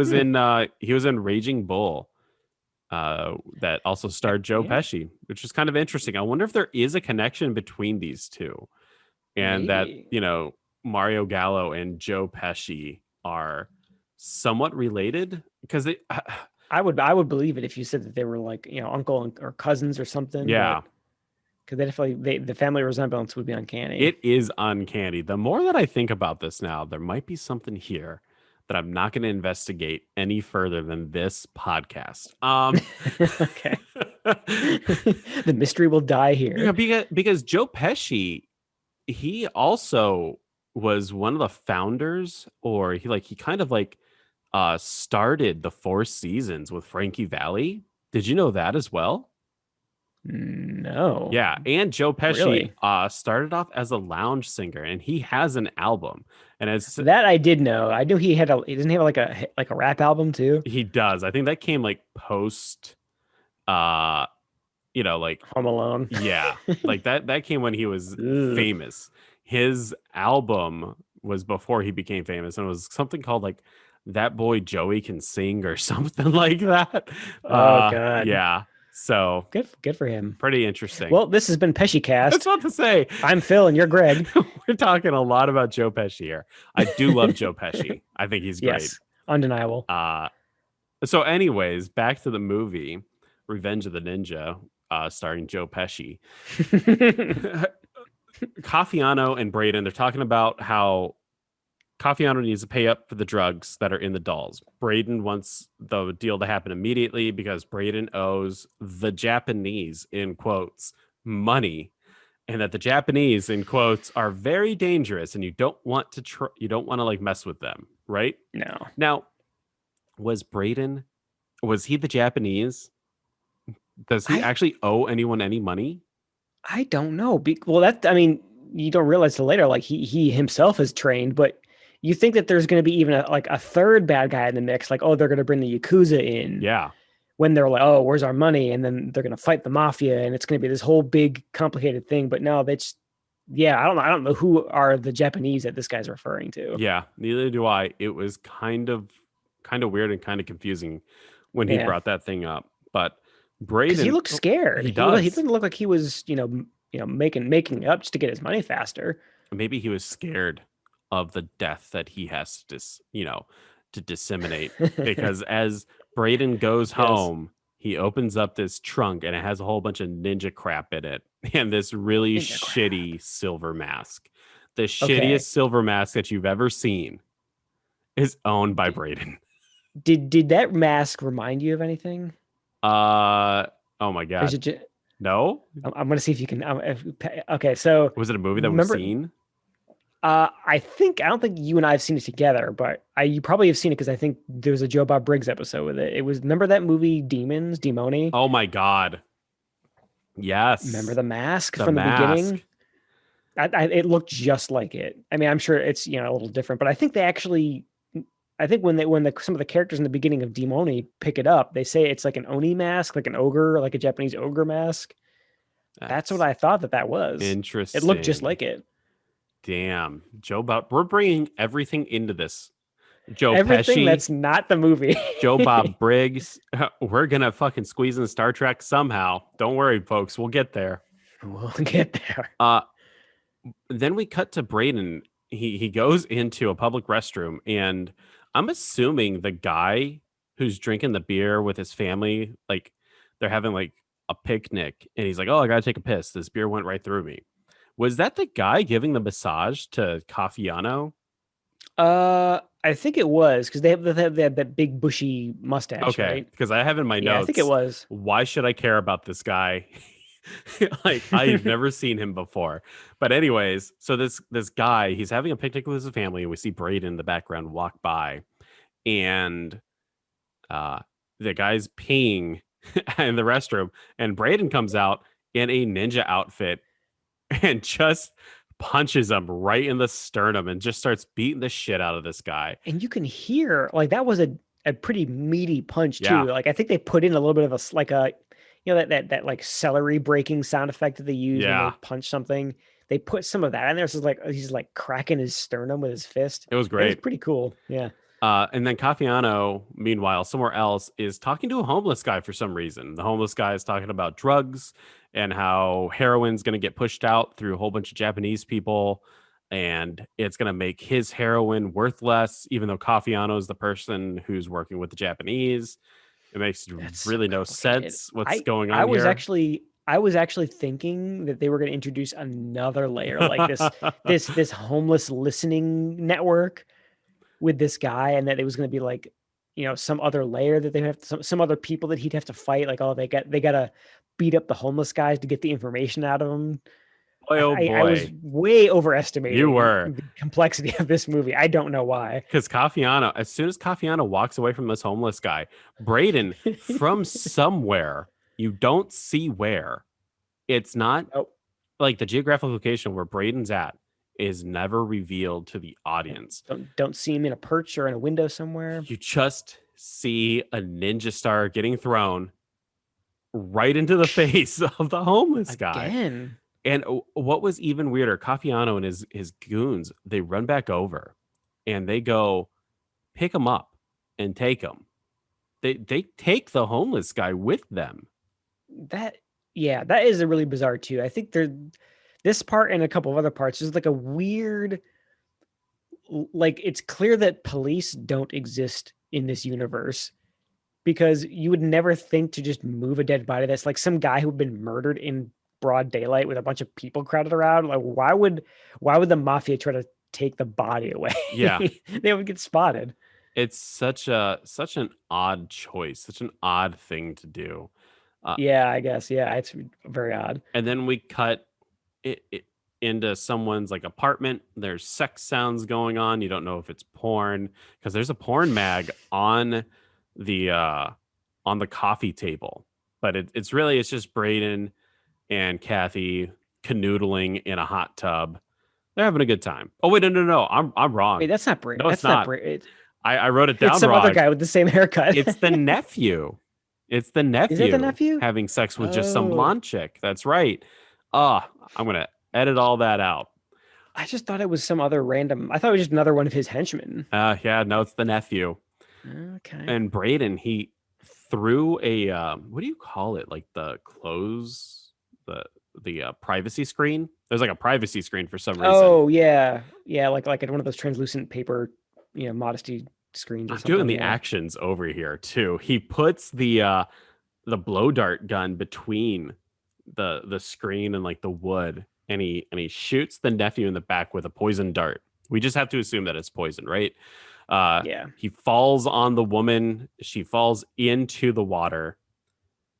was in Raging Bull, that also starred Joe Yeah, Pesci, which is kind of interesting. I wonder if there is a connection between these two, and that maybe. Mario Gallo and Joe Pesci are somewhat related because they, I would believe it if you said that they were like, uncle or cousins or something, yeah, but because they definitely the family resemblance would be uncanny. it is uncanny. The more that I think about this now, there might be something here that I'm not going to investigate any further than this podcast. Okay. The mystery will die here. Yeah, because Joe Pesci, he also was one of the founders, or he kind of like started the Four Seasons with Frankie Valli. Did you know that as well? No. Yeah, and Joe Pesci Really? started off as a lounge singer, and he has an album, and as That I did know. I knew he doesn't have like a rap album too. he does, I think that came like post, uh, like Home Alone. yeah, like that came when he was Ugh. famous. His album was before he became famous, and it was something called like "That Boy Joey Can Sing" or something like that. Oh God. Yeah, so Good for him. pretty interesting. Well, this has been Pesci That's Cast. what to say. I'm Phil and you're Greg. We're talking a lot about Joe Pesci here. I do love Joe Pesci. I think he's great. Yes. Undeniable. Uh, so, anyways, back to the movie Revenge of the Ninja, starring Joe Pesci. Caffiano and Braden, they're talking about how Caffiano needs to pay up for the drugs that are in the dolls. Braden wants the deal to happen immediately because Braden owes the Japanese, in quotes, money, and that the Japanese, in quotes, are very dangerous, and you don't want to you don't want to like mess with them, right? No. Now, was he the Japanese? Does he I actually owe anyone any money? I don't know. Well, I mean, you don't realize till later, like he himself is trained, but you think that there's going to be even like a third bad guy in the mix, like, oh, they're going to bring the Yakuza in Yeah. when they're like, oh, where's our money? And then they're going to fight the mafia and it's going to be this whole big complicated thing. But no, that's, yeah, I don't know. I don't know who are the Japanese that this guy's referring to. Yeah, neither do I. It was kind of weird and kind of confusing when he Yeah. brought that thing up. But Because he Braden, looks scared. he He does. doesn't look like he was, making up just to get his money faster. Maybe he was scared of the death that he has to, to disseminate. Because as Braden goes Yes. home, he opens up this trunk and it has a whole bunch of ninja crap in it and this really Ninja crap. shitty silver mask. The shittiest Okay. silver mask that you've ever seen is owned by Braden. Did that mask remind you of anything? Uh oh my Or is god. it just, No? I'm going to see if you can. Okay, so Was it a movie that we've remember, seen? I don't think you and I have seen it together, but you probably have seen it because I think there was a Joe Bob Briggs episode with it. It was, remember that movie Demons, Demoni? Oh my God. Remember Yes. the mask The from the beginning? Mask. It looked just like it. I mean, I'm sure it's a little different, but I think they actually, I think when some of the characters in the beginning of Demoni pick it up, they say it's like an oni mask, like an ogre, like a Japanese ogre mask. That's what That's I thought that was. It looked just interesting. like it. Damn. Joe Bob. We're bringing everything into this. Joe Everything Pesci, that's not the movie. Joe Bob Briggs. We're going to fucking squeeze in Star Trek somehow. Don't worry, folks. We'll get there. We'll get there. Uh, then we cut to Braden. He goes into a public restroom, and I'm assuming the guy who's drinking the beer with his family, like they're having like a picnic, and he's like, "Oh, I gotta take a piss. This beer went right through me." Was that the guy giving the massage to Caffiano? I think it was because they have that big bushy mustache, Okay, right? because I have in my Yeah, I think it notes, was. why should I care about this guy? Like I've never seen him before. But anyways, so this guy, he's having a picnic with his family, and we see Braden in the background walk by, and uh the guy's peeing in the restroom, and Braden comes out in a ninja outfit and just punches him right in the sternum and just starts beating the shit out of this guy. And you can hear like that was a pretty meaty punch too. Yeah. Like I think they put in a little bit of like a that like celery breaking sound effect that they use when they Yeah. punch something. They put some of that in there. So it's like he's like cracking his sternum with his fist. It was It was great. pretty cool. Yeah. And then Caffiano, meanwhile, somewhere else, is talking to a homeless guy for some reason. The homeless guy is talking about drugs and how heroin's going to get pushed out through a whole bunch of Japanese people, and it's going to make his heroin worth less, even though Caffiano is the person who's working with the Japanese. It makes That's so really no complicated. sense what's I going I on was here. actually I was actually thinking that they were going to introduce another layer like this homeless listening network with this guy, and that it was going to be like some other layer that they have some other people that he'd have to fight, like, oh, they gotta beat up the homeless guys to get the information out of them. Boy, oh I was boy. way You overestimating were. the complexity of this movie. I don't know why. Because Caffiano, as soon as Caffiano walks away from this homeless guy, Braden, from somewhere, you don't see where, it's not Oh, like the geographical location where Braden's at is never revealed to the yeah. audience. Don't see him in a perch or in a window somewhere You just see a ninja star getting thrown right into the face of the homeless guy. again. And what was even weirder, Caffiano and his goons, they run back over and they go pick him up and take him. They take the homeless guy with them. That Yeah, that is a really bizarre too. I think this part and a couple of other parts is like a weird, like it's clear that police don't exist in this universe, because you would never think to just move a dead body that's like some guy who'd been murdered in broad daylight with a bunch of people crowded around. Like why would the mafia try to take the body away? Yeah, They would get spotted. it's such an odd choice, such an odd thing to do. Uh, Yeah, I guess. Yeah, it's very odd. and then we cut it into someone's like apartment. There's sex sounds going on. You don't know if it's porn because there's a porn mag the uh on the coffee table. But it's just Braden and Kathy canoodling in a hot tub. They're having a good time. Oh wait, no. I'm wrong. Wait, that's not Brit. No, it's That's not not. Brit. I wrote it It's down some other wrong. guy with the same haircut. It's the nephew. It's the Is it the nephew nephew? having sex with just some Oh, blonde chick. That's right. I'm gonna edit all that out. I just thought it was some other random. I thought it was just another one of his henchmen. Yeah, no, it's the nephew. Okay. And Braden, he threw a what do you call it? Like the privacy screen. There's like a privacy screen for some reason. Oh yeah, yeah, like one of those translucent paper, modesty screens or I'm doing something. the Yeah. actions over here too. He puts the blow dart gun between the screen and like the wood, and he shoots the nephew in the back with a poison dart. We just have to assume that it's poison, right? Yeah. He falls on the woman. She falls into the water.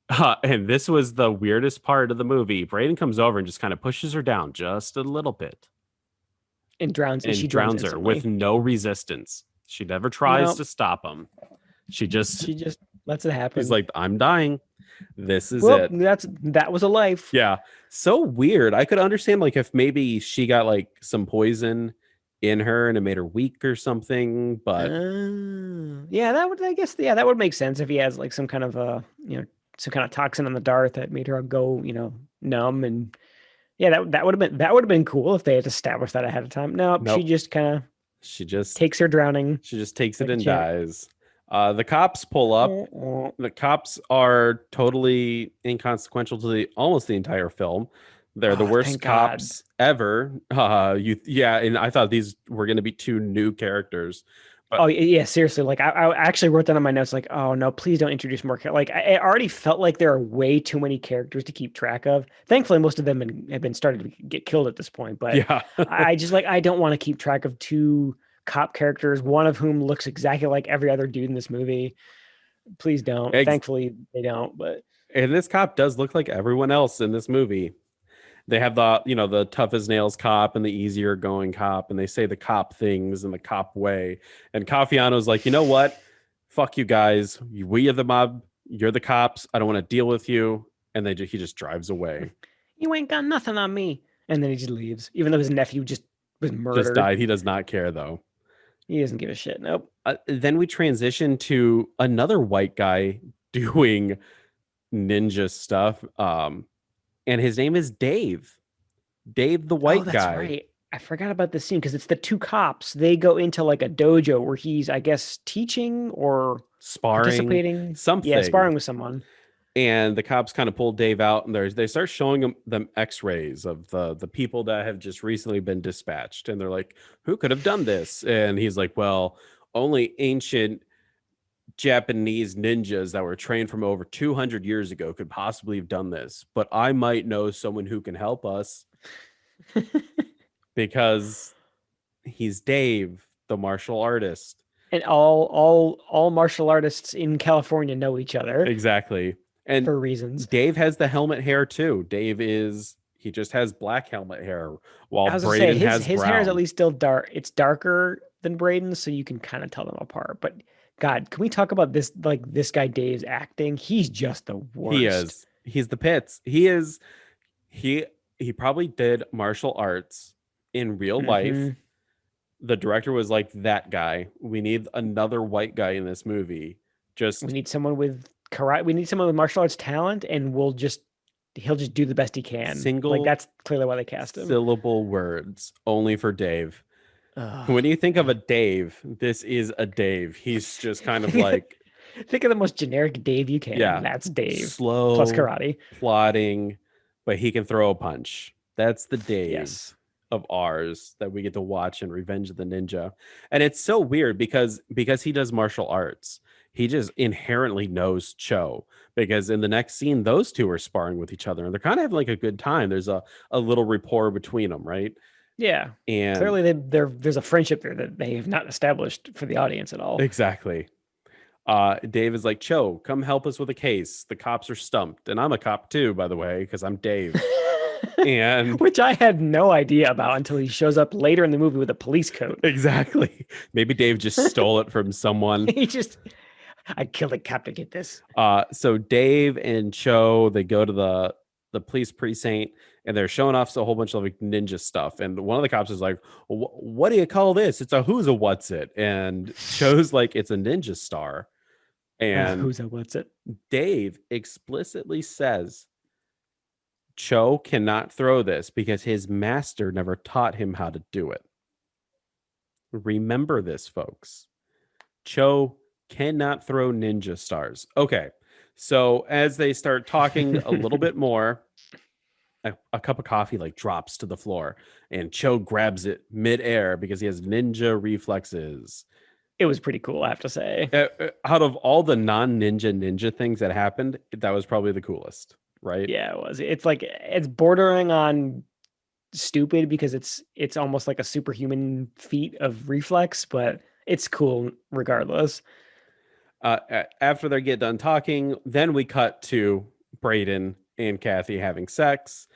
And this was the weirdest part of the movie. Braden comes over and just kind of pushes her down just a little bit. And drowns. and She drowns drowns her with instantly. no resistance. She never tries No, to stop him. She just she just lets it she's happen. like, I'm dying. This is Well, it. that was a life. Yeah. So weird. I could understand like if maybe she got like some poison in her and it made her weak or something, but Yeah, that would, I guess, yeah, that would make sense if he has like some kind of some kind of toxin in the dart that made her go, numb. And yeah, that would have been cool if they had established that ahead of time. No, she nope. just kind of She just takes her drowning she just takes it like a and champ. dies. The cops pull up. The cops are totally inconsequential to the almost the entire film. They're the Oh, worst thank God. cops ever. Yeah, and I thought these were going to be two new characters, but Oh yeah, seriously. Like I actually wrote that on my notes. Like, oh no, please don't introduce more. Like I already felt like there are way too many characters to keep track of. Thankfully, most of them have been started to get killed at this point. But yeah, I just like I don't want to keep track of two cop characters, one of whom looks exactly like every other dude in this movie. Please don't. Ex- Thankfully, they don't. But and this cop does look like everyone else in this movie. They have the tough as nails cop and the easier going cop, and they say the cop things in the cop way. And Cafiano's like, you know what? Fuck you guys. We are the mob. You're the cops. I don't want to deal with you. And he just drives away. you ain't got nothing on me. And then he just leaves, even though his nephew just was Just murdered. died. He does not care though. He doesn't give a shit. Nope. Then we transition to another white guy doing ninja stuff. And his name is Dave. Dave the Oh, white that's guy. right. I forgot about this scene because it's the two cops. They go into like a dojo where he's, I guess, teaching or Sparring participating. Yeah, something. sparring with someone. And the cops kind of pull Dave out, and they start showing them X-rays of the people that have just recently been dispatched, and they're like, "Who could have done this?" And he's like, "Well, only ancient Japanese ninjas that were trained from over 200 years ago could possibly have done this, but I might know someone who can help us because he's Dave, the martial artist." And all martial artists in California know each other Exactly. And for reasons. Dave has the helmet hair too. He just has black helmet hair while I was gonna say Braden has his hair is at brown. least still dark. It's darker than Braden's, so you can kind of tell them apart. But God, can we talk about this this guy Dave's acting? He's just the He worst. is. He's the pits. He is he he probably did martial arts in real life. Hmm. The director was like, that guy. We need another white guy in this movie. We Just need someone with karate. We need someone with martial arts talent, and he'll just do the best he can. Like single that's clearly why they cast him. syllable words only for Dave. Ugh. When you think of a Dave, this is a Dave. He's just kind of like, Think of the most generic Dave you can. yeah, That's Dave plus slow, karate. plodding, but he can throw a punch. That's the Dave Yes. of ours that we get to watch in Revenge of the Ninja. And it's so weird because he does martial arts. He just inherently knows Cho because in the next scene those two are sparring with each other and they're kind of having like a good time. There's a little rapport between them, right? Yeah. And Clearly, there's a friendship there that they have not established for the audience at all. exactly. Dave is like, Cho, come help us with a case. The cops are stumped. And I'm a cop too, by the way, because I'm Dave. And Which I had no idea about until he shows up later in the movie with a police coat. exactly. Maybe Dave just stole it from someone. He just, I killed a cop to get this. So Dave and Cho, they go to the police precinct and they're showing off a whole bunch of like ninja stuff. And one of the cops is like, what do you call this? It's a who's a what's it? And Cho's like, it's a ninja star. And Who's that? What's it? Dave explicitly says Cho cannot throw this because his master never taught him how to do it. Remember this, folks. Cho cannot throw ninja stars. Okay. So as they start talking a little bit more, a cup of coffee like drops to the floor and Cho grabs it midair because he has ninja reflexes. It was pretty cool, I have to say. Out of all the non-ninja things that happened, that was probably the coolest, right? Yeah, it was. It's like it's bordering on stupid because it's almost like a superhuman feat of reflex, but it's cool regardless. After they get done talking, then we cut to Braden and Kathy having sex.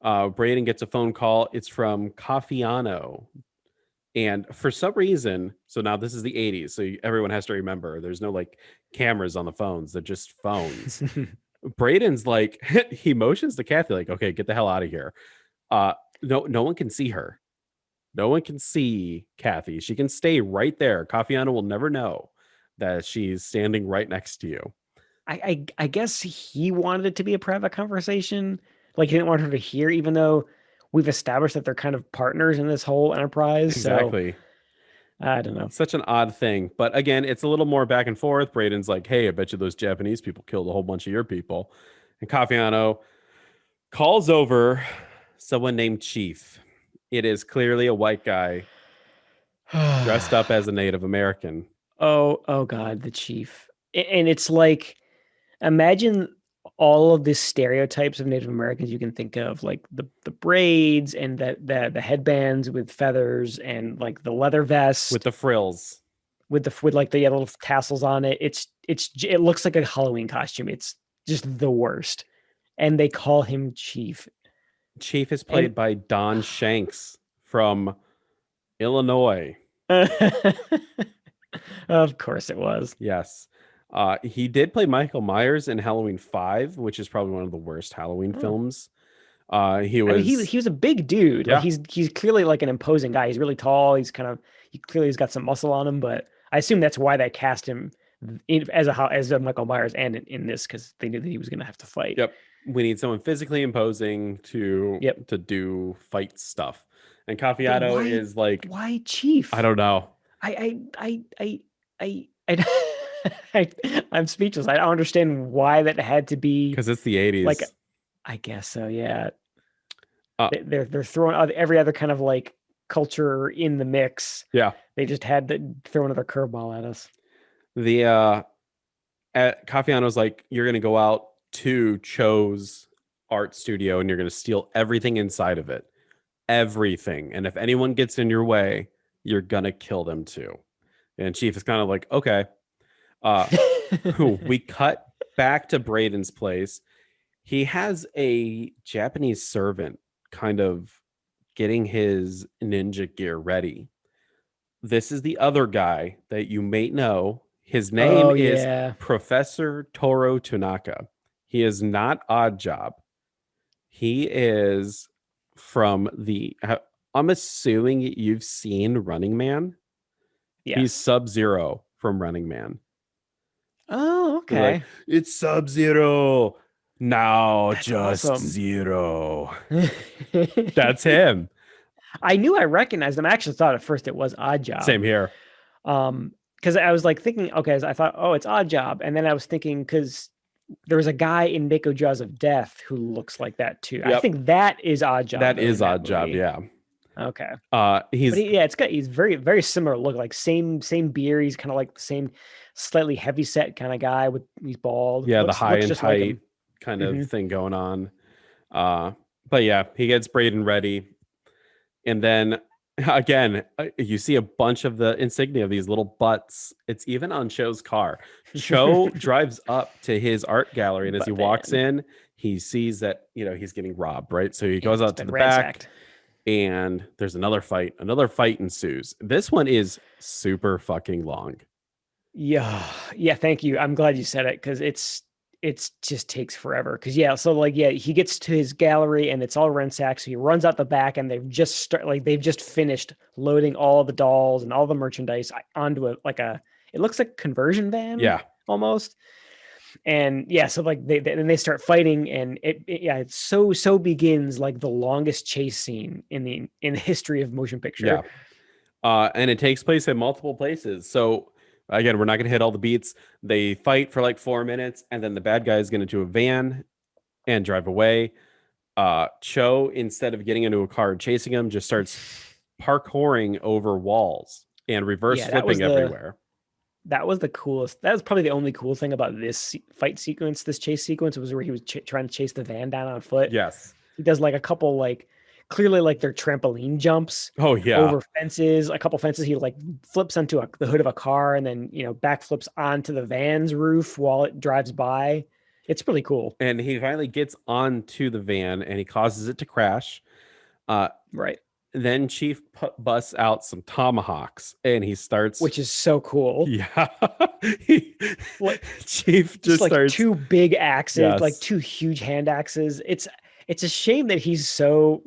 Braden gets a phone call. It's from Cafiano. And for some reason, so now this is the 80s, so everyone has to remember there's no like cameras on the phones, they're just phones. Braden's like, he motions to Kathy, like, okay, get the hell out of here. No one can see her. No one can see Kathy. She can stay right there. Kafiana will never know that she's standing right next to you. I guess he wanted it to be a private conversation. Like he didn't want her to hear, even though we've established that they're kind of partners in this whole enterprise. So Exactly. I don't know. Such an odd thing. But again, it's a little more back and forth. Braden's like, hey, I bet you those Japanese people killed a whole bunch of your people. And Kafiano calls over someone named Chief. It is clearly a white guy dressed up as a Native American. Oh God, the chief. And it's like, imagine all of the stereotypes of Native Americans you can think of, like the braids and the headbands with feathers and like the leather With vest the frills. with like the little tassels on it. It looks like a Halloween costume. It's just the worst. And they call him Chief. Chief is And played by Don Shanks from Illinois. of course it was. Yes. He did play Michael Myers in Halloween 5, which is probably one of the worst Halloween Oh. films. He I mean, was, he was a big dude. Like yeah, he's clearly like an imposing guy. He's really tall. He clearly has got some muscle on him. But I assume that's why they cast him as a Michael Myers and in this, because they knew that he was going to have to fight. yep. We need someone physically imposing to Yep. do fight stuff. And But Cafiato is like, why I Chief? don't know, I I'm speechless. I don't understand why that had to be because it's the like. 80s. I guess so. Yeah, Uh, they're throwing every other kind of like culture in the mix. yeah. They just had to throw another curveball at us. The Cafiano's like, you're gonna go out to Cho's art studio and you're gonna steal everything inside of it. Everything. And if anyone gets in your way, you're gonna kill them too. And Chief is kind of like, okay. We cut back to Braden's place. He has a Japanese servant kind of getting his ninja gear ready. This is the other guy that you may know. His name Oh is yeah, Professor Toro Tanaka. He is not Odd Job. He is from the. I'm assuming you've seen Running Man. He's yes. Sub-Zero from Running Man. Oh They're like, okay, it's Sub-Zero. Now that's just awesome. zero. That's him. I knew I recognized him. I actually thought at first it was Odd Job. Same here. Because I was like thinking, okay, I thought, oh, it's Odd Job, and then I was thinking because there was a guy in Mako Jaws of Death who looks like that too. I Yep. think that is Odd Job That though is in that Odd Job. movie. Yeah. Okay, but He's he's very similar look, like same beard. He's kind of like the same, slightly heavy set kind of guy with he's bald. yeah, the high Looks and just like tight him. kind of Hmm. thing going on. But yeah, he gets Braden ready. And then again, you see a bunch of the insignia of these little butts. It's even on Cho's car. Cho drives up to his art gallery, and as he But walks then, in, he sees that he's getting robbed, right? So he yeah, goes it's out to been the back, ransacked. and there's another fight. Another fight ensues. This one is super fucking long. Yeah, yeah. Thank you. I'm glad you said it because it's just takes forever. Because yeah, so like yeah, he gets to his gallery and it's all ransacked. So he runs out the back and they've just finished loading all the dolls and all the merchandise onto a it looks like conversion van Yeah. almost. And yeah, so like then they start fighting and yeah, it's so begins like the longest chase scene in the history of motion Yeah. picture. And it takes place in multiple places. So again, we're not going to hit all the beats. They fight for like 4 minutes, and then the bad guy is going to do a van and drive away. Cho, instead of getting into a car and chasing him, just starts parkouring over walls and reverse Yeah, flipping everywhere. that was the coolest. That was probably the only cool thing about this fight sequence, this chase sequence, was where he was trying to chase the van down on foot. Yes. He does like a couple, like clearly like their trampoline jumps Oh yeah. over fences, a couple fences. He like flips onto the hood of a car and then, backflips onto the van's roof while it drives by. It's really cool. And he finally gets onto the van and he causes it to crash. Uh, Right. then Chief busts out some tomahawks and he starts. which is so cool. Yeah. He- Like Chief just just like starts. two big axes, like Yes. two huge hand axes. It's a shame that he's so,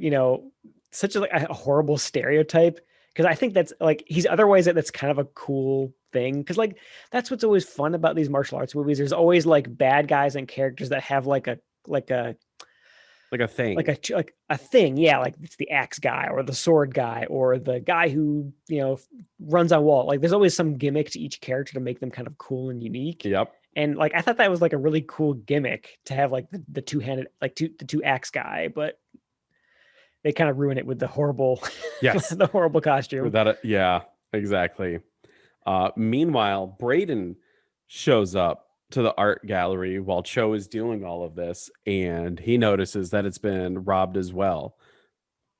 such a, like a horrible stereotype, because I think that's like he's otherwise that's kind of a cool thing, because like that's what's always fun about these martial arts movies. There's always like bad guys and characters that have like a Like a thing. like a thing, yeah, like it's the axe guy or the sword guy or the guy who runs on wall. Like there's always some gimmick to each character to make them kind of cool and unique. Yep. And like I thought that was like a really cool gimmick to have like the two-handed, like the two axe guy, but they kind of ruin it with the horrible Yes. the horrible costume. Without it. Yeah, exactly. Meanwhile, Braden shows up to the art gallery while Cho is doing all of this, and he notices that it's been robbed as well.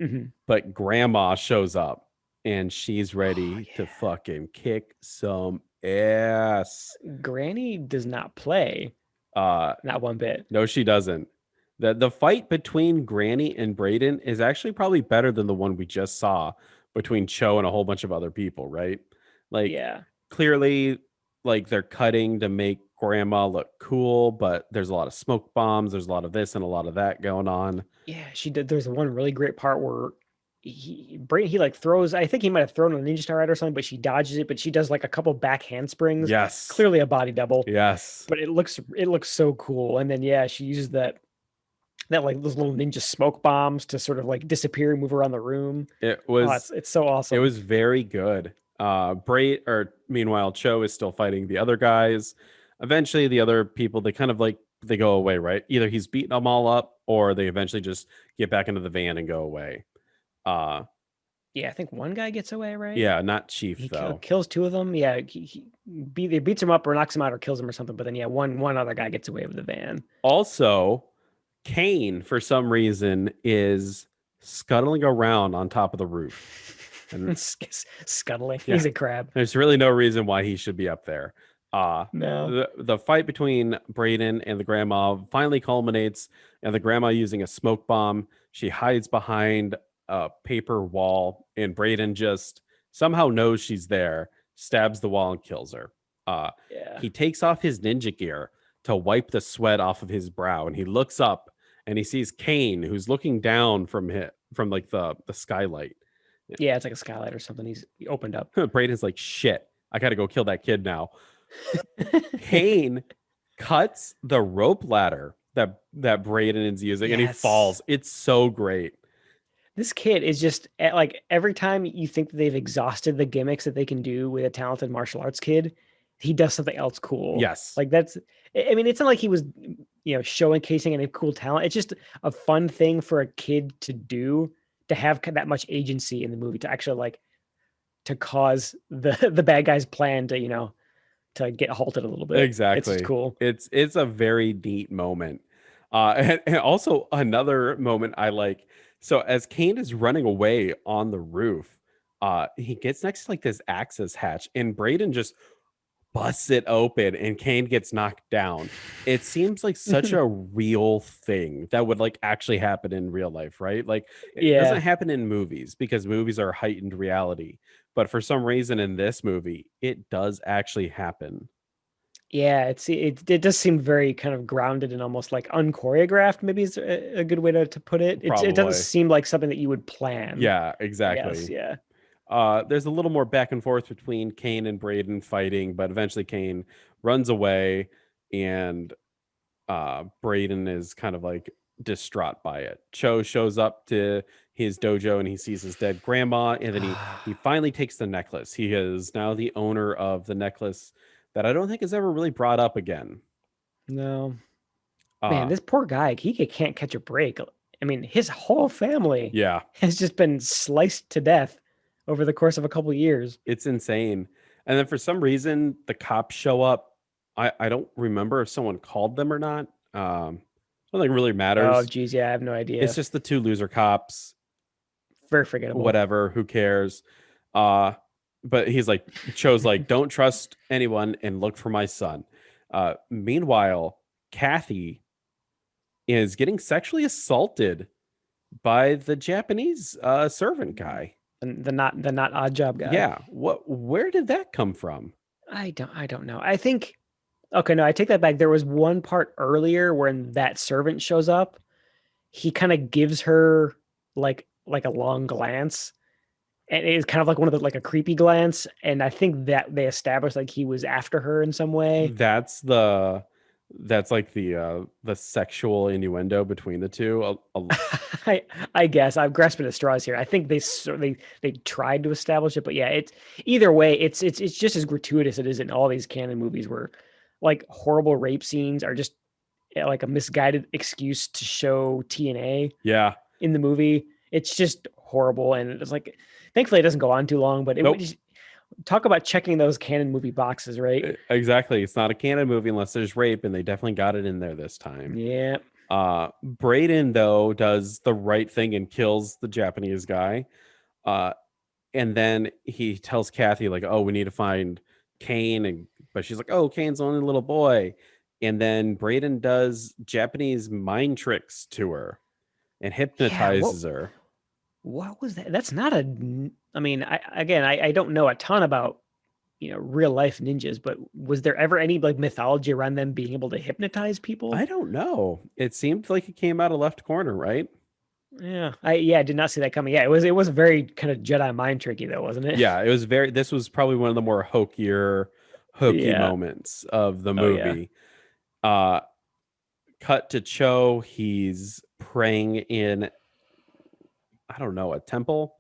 Mhm. But Grandma shows up, and she's Oh ready to yeah. fucking kick some ass. Granny does not play, Uh, not one bit. no, she doesn't. The fight between Granny and Braden is actually probably better than the one we just saw between Cho and a whole bunch of other people, right? Like Yeah. clearly like they're cutting to make grandma look cool, but there's a lot of smoke bombs, there's a lot of this and a lot of that going on. Yeah, she did. There's one really great part where he like throws. I think he might have thrown a ninja star at her or something, but she dodges it. But she does like a couple back handsprings. Yes. Clearly a body double, Yes. but it looks so cool. And then yeah, she uses that like those little ninja smoke bombs to sort of like disappear and move around the room. It Oh, was it's so it awesome. was very good. Bray or meanwhile Cho is still fighting the other guys. Eventually the other people they kind of like they go away, right? Either he's beating them all up or they eventually just get back into the van and go away. Uh Yeah, I think one guy gets away, right? yeah, not Chief He though. kills two of them. Yeah, either beats him up or knocks him out or kills him or something. But then yeah, one other guy gets away with the van. Also, Kane, for some reason, is scuttling around on top of the roof. And Scuttling. yeah, He's a crab. there's really no reason why he should be up there. No. The fight between Braden and the grandma finally culminates, and the grandma using a smoke bomb. She hides behind a paper wall, and Braden just somehow knows she's there, stabs the wall, and kills her. Yeah. He takes off his ninja gear to wipe the sweat off of his brow, and he looks up and he sees Kane, who's looking down from like the skylight. Yeah, it's like a skylight or something. He opened up. Braden's like, shit, I gotta go kill that kid now. Kane cuts the rope ladder that Braden is using and he Yes. falls. It's so great. This kid is just like every time you think that they've exhausted the gimmicks that they can do with a talented martial arts kid, he does something else cool. Yes. Like that's, I mean, it's not like he was, showcasing any cool talent. It's just a fun thing for a kid to do, to have that much agency in the movie, to actually like to cause the bad guy's plan to to get halted a little bit. It's just Exactly. cool. It's a very neat moment. And also another moment I like. So as Kane is running away on the roof, he gets next to like this access hatch, and Braden just busts it open and Kane gets knocked down. It seems like such a real thing that would like actually happen in real life, right? Like it doesn't Yeah. happen in movies because movies are heightened reality. But for some reason in this movie, it does actually happen. Yeah, it does seem very kind of grounded and almost like unchoreographed, maybe is a good way to put it. It doesn't Probably. seem like something that you would plan, Yeah, I guess. exactly. Yeah. There's a little more back and forth between Kane and Braden fighting, but eventually Kane runs away and Braden is kind of like distraught by it. Cho shows up to his dojo and he sees his dead grandma, and then he finally takes the necklace. He is now the owner of the necklace that I don't think is ever really brought up again. No. Man, Uh this poor guy, he can't catch a break. I mean, his whole family yeah, has just been sliced to death over the course of a couple of years. it's insane. And then for some reason the cops show up. I don't remember if someone called them or not. I don't think it really Oh, matters. geez, yeah, I have no It's idea. just the two loser cops. Very forgettable. Whatever, who cares? Uh, but he's like, Cho's like, don't trust anyone and look for my son. Meanwhile, Kathy is getting sexually assaulted by the Japanese servant guy. And the not odd job guy. Yeah, where did that come from? I don't know. I think okay, no, I take that back. There was one part earlier when that servant shows up. He kind of gives her like a long glance, and it's kind of like one of the like a creepy glance. And I think that they established like he was after her in some way. That's that's like the sexual innuendo between the two. I guess I'm grasping at straws here. I think they tried to establish it, but yeah, it's either way, it's just as gratuitous it is in all these canon movies where like horrible rape scenes are just like a misguided excuse to show TNA Yeah. in the movie. It's just horrible, and it's like, thankfully, it doesn't go on too long. But it would Nope. just talk about checking those canon movie boxes, right? Exactly. It's not a canon movie unless there's rape, and they definitely got it in there this time. Yeah, Braden though does the right thing and kills the Japanese guy. Uh, and then he tells Kathy like, "Oh, we need to find Kane," and but she's like, "Oh, Kane's only a little boy." And then Braden does Japanese mind tricks to her and yeah. What hypnotizes her. what was that? That's not a. I mean, I don't know a ton about real life ninjas, but was there ever any like mythology around them being able to hypnotize I people? don't know. It seemed like it came out of left corner, right? I did not see that coming. Yeah, it was very kind of Jedi mind tricky though, wasn't it? Yeah, it was very. This was probably one of the more hokey Yeah. moments of the Oh yeah. movie. Uh, cut to Cho. He's praying in, I don't know, a temple,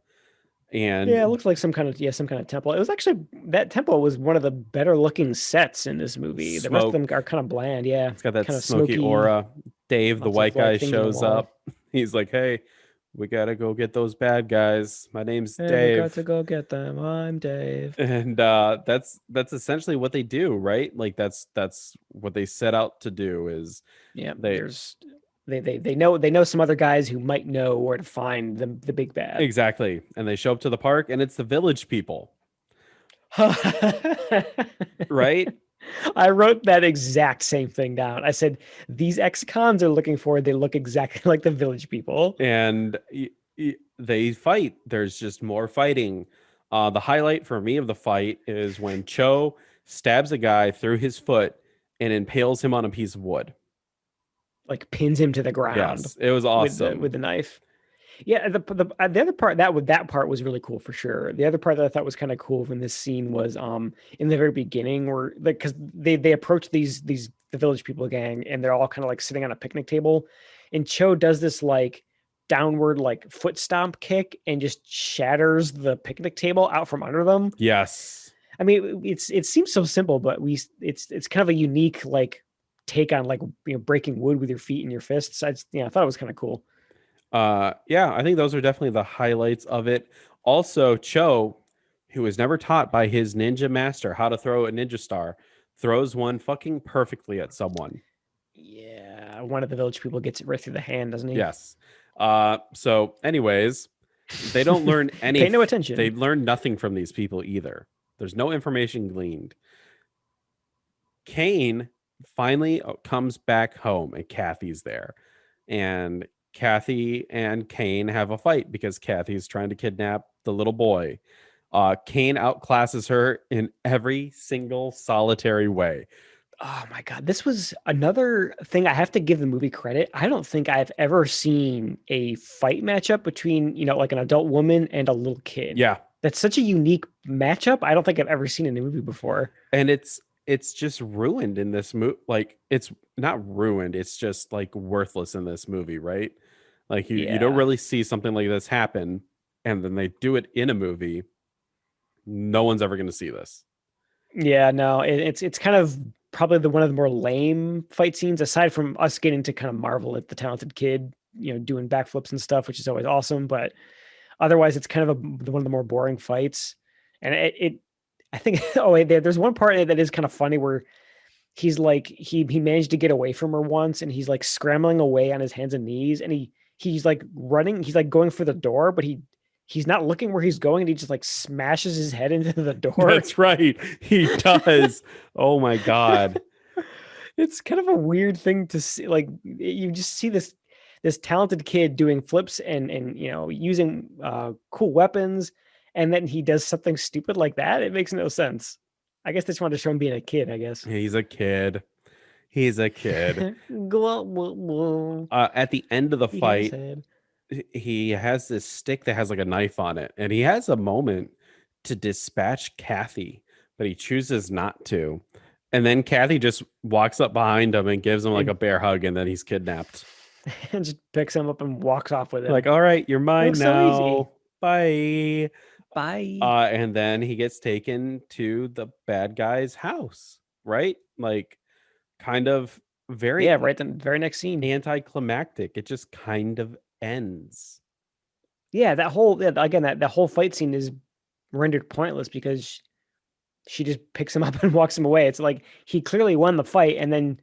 Yeah, it and looks like some kind of temple. It was actually that temple was one of the better looking sets in this movie. The rest of them smoke. are kind of bland. Yeah, It's got that kind of smoky smoky, aura. Dave, the lots white of like guy, things on the shows wall. up. He's like, "Hey, we gotta go get those bad guys. My name's Hey, we got to Dave." go get them. I'm Dave. And that's essentially what they do, right? Like that's what they set out to do is Yeah, they there's they know some other guys who might know where to find the big bad. exactly. And they show up to the park and it's the village people, right? I wrote that exact same thing down. I said these ex-cons are looking for. They look exactly like the village people. And they fight. There's just more fighting. The highlight for me of the fight is when Cho stabs a guy through his foot and impales him on a piece of wood. Like pins him to the ground Yes, it was with the awesome. with the knife. Yeah, the other part that part was really cool for sure. The other part that I thought was kind of cool from this scene was in the very beginning where like because they approach these the village people gang and they're all kind of like sitting on a picnic table, and Cho does this like downward like foot stomp kick and just shatters the picnic table out from under them. Yes. I mean, it seems so simple, but it's kind of a unique like take on like breaking wood with your feet and your fists. I thought it was kind of cool. Yeah, I think those are definitely the highlights of it. Also, Cho, who was never taught by his ninja master how to throw a ninja star, throws one fucking perfectly at someone. Yeah, one of the village people gets it right through the hand, doesn't he? Yes. So anyways, they don't learn Pay no they attention. learn nothing from these people either. There's no information gleaned. Kane finally comes back home and Kathy's there. And Kathy and Kane have a fight because Kathy's trying to kidnap the little boy. Kane outclasses her in every single solitary way. Oh my god, this was another thing I have to give the movie credit. I don't think I've ever seen a fight matchup between, like an adult woman and a little kid. Yeah. That's such a unique matchup. I don't think I've ever seen in a movie before. And it's just ruined in this movie. Like it's not ruined, it's just like worthless in this movie, right? Like you don't Yeah. really see something like this happen, and then they do it in a movie. No one's ever going to see this. Yeah, no, it's kind of probably the one of the more lame fight scenes aside from us getting to kind of marvel at the talented kid, doing backflips and stuff, which is always awesome, but otherwise it's kind of one of the more boring fights. And I think oh wait, there's one part that is kind of funny where he's like he managed to get away from her once and he's like scrambling away on his hands and knees and he's like running, he's like going for the door, but he's not looking where he's going and he just like smashes his head into the door. That's right. He does. Oh my god. It's kind of a weird thing to see. Like you just see this. this talented kid doing flips and using cool weapons, and then he does something stupid like that. It makes no sense. I guess they just wanted to show him being a kid, I guess. He's a kid. He's a kid. At the end of the He has fight, head. he has this stick that has like a knife on it, and he has a moment to dispatch Kathy, but he chooses not to. And then Kathy just walks up behind him and gives him like a And, bear hug, and then he's kidnapped. and just picks him up and walks off with Like, him. all right, you're It mine was so easy. now. Bye. Bye. And then he gets taken to the bad guy's house, right? Like, kind of Yeah, very right then, very next scene. anticlimactic. It just kind of ends. Yeah, again, that whole fight scene is rendered pointless because she just picks him up and walks him away. It's like he clearly won the fight, and then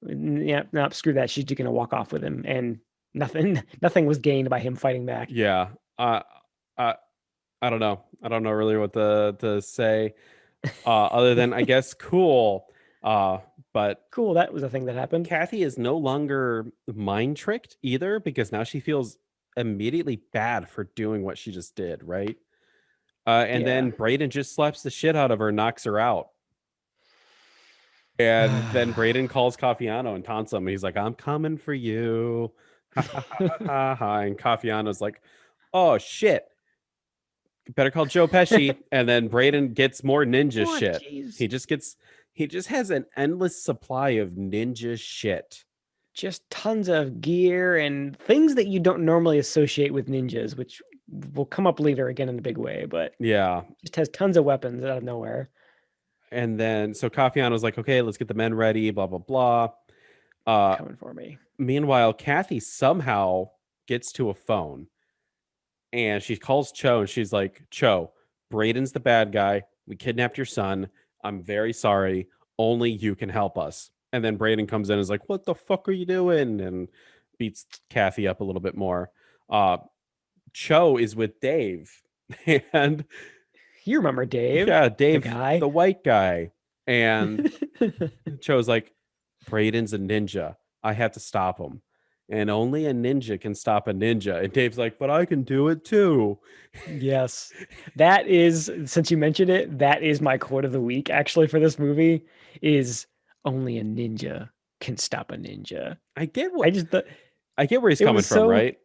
yeah, no, screw that. She's just gonna walk off with him, and nothing was gained by him fighting back. Yeah. Uh, I don't know. I don't know really what to say. Other than I guess cool. But Cool, that was a thing that happened. Kathy is no longer mind tricked either because now she feels immediately bad for doing what she just did, right? And Yeah. then Brayden just slaps the shit out of her, knocks her out. And then Brayden calls Cafiano and taunts him. He's like, I'm coming for you. Ha ha ha ha ha. Ha. And Cafiano's like, oh shit. Better call Joe Pesci. And then Brayden gets more ninja Oh, shit. jeez. He just has an endless supply of ninja shit. Just tons of gear and things that you don't normally associate with ninjas, which will come up later again in a big way, but Yeah. just has tons of weapons out of nowhere. And then so Cafiano's like, okay, let's get the men ready, blah, blah, blah. Uh Coming for me. Meanwhile, Kathy somehow gets to a phone and she calls Cho and she's like, Cho, Brayden's the bad guy. We kidnapped your son. I'm very sorry. Only you can help us. And then Brayden comes in and is like, what the fuck are you doing? And beats Kathy up a little bit more. Uh, Cho is with Dave. And You remember Dave, yeah, the Dave, guy? the white guy. And Cho's like, Brayden's a ninja. I have to stop him. And only a ninja can stop a ninja. And Dave's like, but I can do it too. Yes. That is, since you mentioned it, that is my quote of the week actually for this movie is only a ninja can stop a ninja. I get I what just thought I get where he's it coming was from, so right?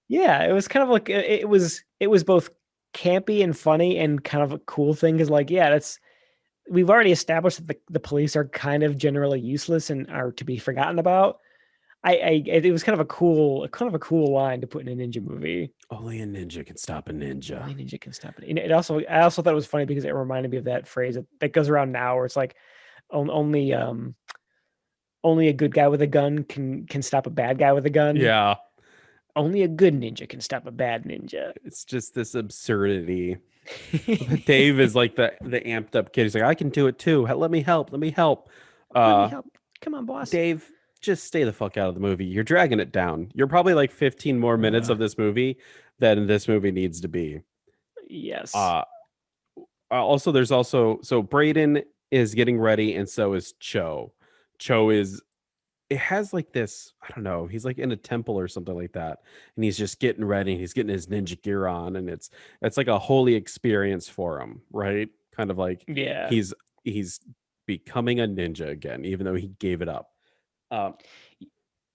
yeah, it was kind of like it was both campy and funny and kind of a cool thing because like yeah, that's we've already established that the police are kind of generally useless and are to be forgotten about. It was kind of a cool line to put in a ninja movie. Only a ninja can stop a Only ninja. ninja can stop it. And I also thought it was funny because it reminded me of that phrase that goes around now where it's like only only a good guy with a gun can stop a bad guy with a gun. Yeah. Only a good ninja can stop a bad ninja. It's just this absurdity. But Dave is like the amped up kid. He's like, I can do it too. Let me help. Let me help. Let me Uh help. Come on, boss. Dave, just stay the fuck out of the movie. You're dragging it down. You're probably like 15 more minutes Uh, of this movie than this movie needs to be. yes. Uh Also there's also so Brayden is getting ready and so is Cho. Cho is it has like this, I don't know, he's like in a temple or something like that. And he's just getting ready and he's getting his ninja gear on and it's like a holy experience for him, right? Kind of like Yeah. he's becoming a ninja again, even though he gave it up. Um,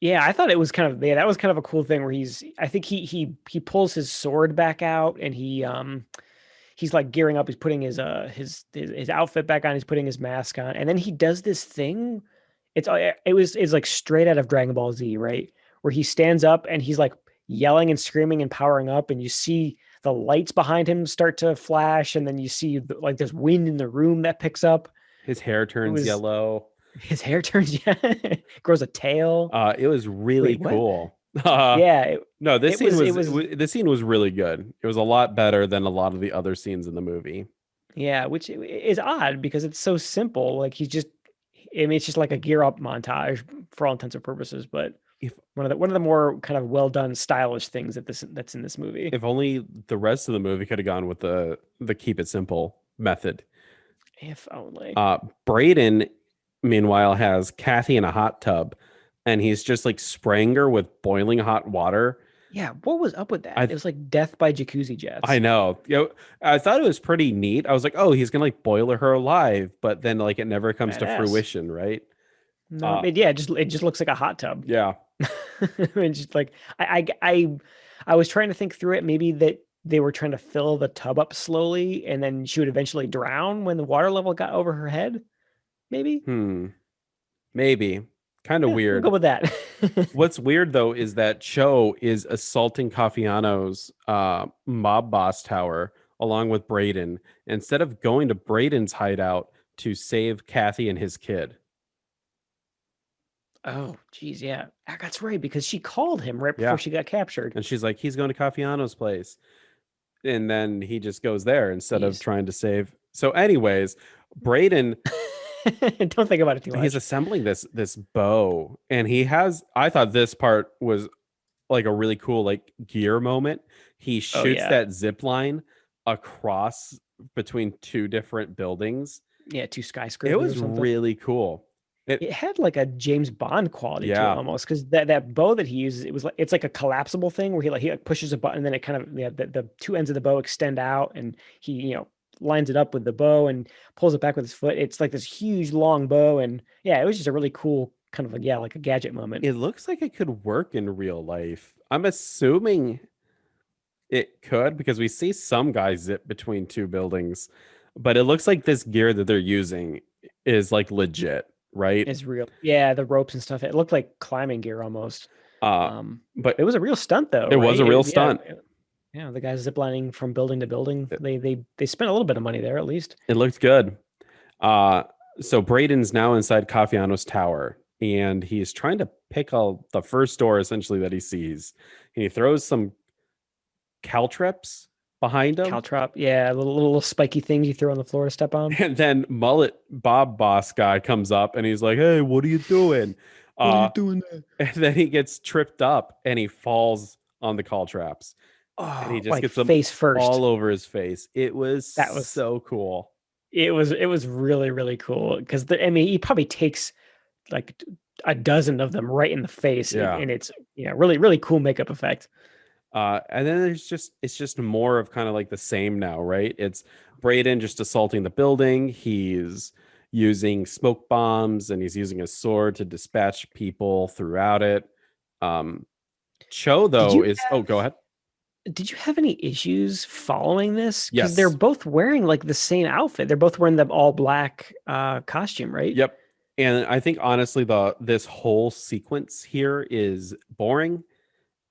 Yeah, I thought it was kind of yeah, that was kind of a cool thing where I think he pulls his sword back out and he's like gearing up, he's putting his outfit back on, he's putting his mask on, and then he does this thing. It's like straight out of Dragon Ball Z, right? Where he stands up and he's like yelling and screaming and powering up, and you see the lights behind him start to flash, and then you see like there's wind in the room that picks up. his hair It turns was yellow. his hair turns grows a tail. It was really Wait, what? cool. Uh, Yeah, no, this scene it was, was this scene was really good. It was a lot better than a lot of the other scenes in the movie. yeah, which is odd because it's so simple. Like I mean, it's just like a gear up montage for all intents and purposes, but If one of the more kind of well done, stylish things that's in this movie. if only the rest of the movie could have gone with the keep it simple method. If only. Uh, Brayden, meanwhile, has Kathy in a hot tub, and he's just like spraying her with boiling hot water. Yeah, what was up with that? I It was like death by jacuzzi I jets. know. I thought it was pretty neat. I was like, oh, he's gonna like boil her alive, but then like it never comes to Badass. fruition, right? No, Uh, it just looks like a hot tub. yeah. And just like I was trying to think through it. Maybe that they were trying to fill the tub up slowly, and then she would eventually drown when the water level got over her head. Maybe. Hmm. Maybe. Kind of Yeah, we'll go weird. with that. What's weird though is that Cho is assaulting Cafiano's mob boss tower along with Braden instead of going to Braden's hideout to save Kathy and his kid. Oh, geez, yeah. That's right, because she called him right before Yeah. she got captured. And she's like, he's going to Cafiano's place. And then he just goes there instead of Jeez. trying to save. So, anyways, Braden, Don't think about it too he's much. assembling this bow, and he has. I thought this part was like a really cool like gear moment. He Oh shoots yeah. that zip line across between two different buildings. Yeah, two It skyscrapers or was something. really cool. It It had like a James Bond quality to it Yeah, almost, because that bow that he uses, it's like a collapsible thing where he pushes a button, and then it kind of, yeah, the two ends of the bow extend out, and he lines it up with the bow and pulls it back with his foot. It's like this huge long bow, and yeah, it was just a really cool kind of like, yeah, like a gadget moment. it looks like it could work in real life. I'm assuming it could because we see some guys zip between two buildings, but it looks like this gear that they're using is like legit, right? It's real. Yeah, the ropes and stuff. It looked like climbing gear almost. Uh, Um, it but was a real stunt though, it was right? a real Yeah, stunt. yeah. The guys ziplining from building to building. It, They spent a little bit of money there at least. it looked good. Uh, so Braden's now inside Cafiano's tower, and he's trying to pick all the first door essentially that he sees. And he throws some caltrips behind him. Caltrop, yeah, little spiky things you throw on the floor to step on. And then Mullet Bob Boss guy comes up and he's like, "Hey, what are you doing?" What are you Uh, doing there? and then he gets tripped up and he falls on the call traps and he Oh, just like gets them face first. all over his face. It was That was so cool. it was really really cool because I mean he probably takes like a dozen of them right in the face, Yeah. and it's really really cool makeup effect. And then it's just more of kind of like the same now, right? It's Braden just assaulting the building. He's using smoke bombs and he's using a sword to dispatch people throughout it. Um, Cho Did though you is go have ahead. did you have any issues following this? Because they're Yes. both wearing like the same outfit. They're both wearing the all black costume, right? Yep. And I think honestly the this whole sequence here is boring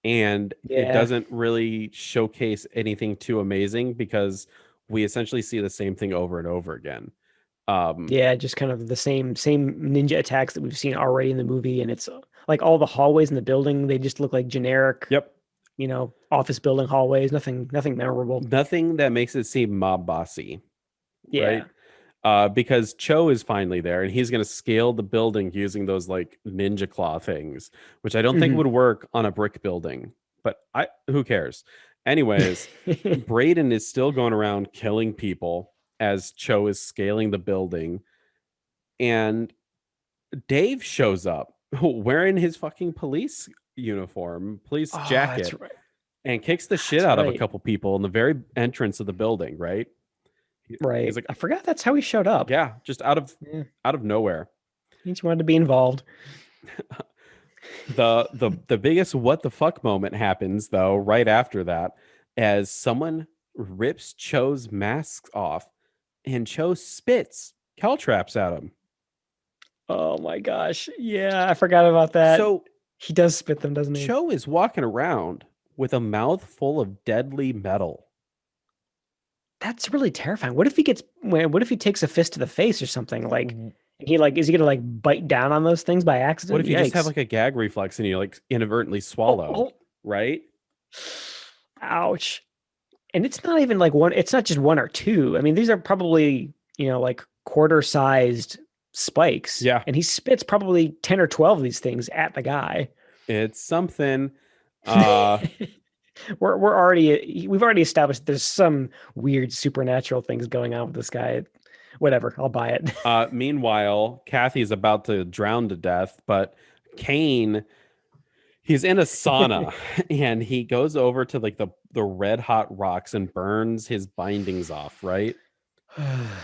and it Yeah. doesn't really showcase anything too amazing because we essentially see the same thing over and over again. Um, Yeah, just kind of the same ninja attacks that we've seen already in the movie, and it's like all the hallways in the building, they just look like generic, yep. office building hallways, nothing memorable. Nothing that makes it seem mob bossy, right? Yeah. Because Cho is finally there and he's going to scale the building using those like ninja claw things, which I don't think Mhm. would work on a brick building, but who cares? Anyways, Braden is still going around killing people as Cho is scaling the building, and Dave shows up wearing his fucking police uniform, police Oh, that's jacket, right. and kicks the shit That's out of a right. couple people in the very entrance of the building, right? He's Right. like, I forgot that's how he showed up. yeah, just Yeah. out of nowhere. He just wanted to be involved. The biggest what the fuck moment happens though right after that as someone rips Cho's mask off and Cho spits caltraps at him. Oh my gosh. Yeah, I forgot about that. So He does spit them, doesn't he? Cho is walking around with a mouth full of deadly metal. That's really terrifying. What if he takes a fist to the face or something? Like, W- is he gonna like bite down on those things by What accident? if you just have Yikes. like a gag reflex and you like inadvertently Oh, swallow, oh, right? ouch. And it's not even like it's not just one or two. I mean, these are probably, like quarter-sized spikes, Yeah, and he spits probably 10 or 12 of these things at the guy. it's something. Uh We've already established there's some weird supernatural things going on with this guy. Whatever, I'll buy it. Meanwhile, Kathy's about to drown to death, but Kane, he's in a sauna and he goes over to like the red hot rocks and burns his bindings off, right?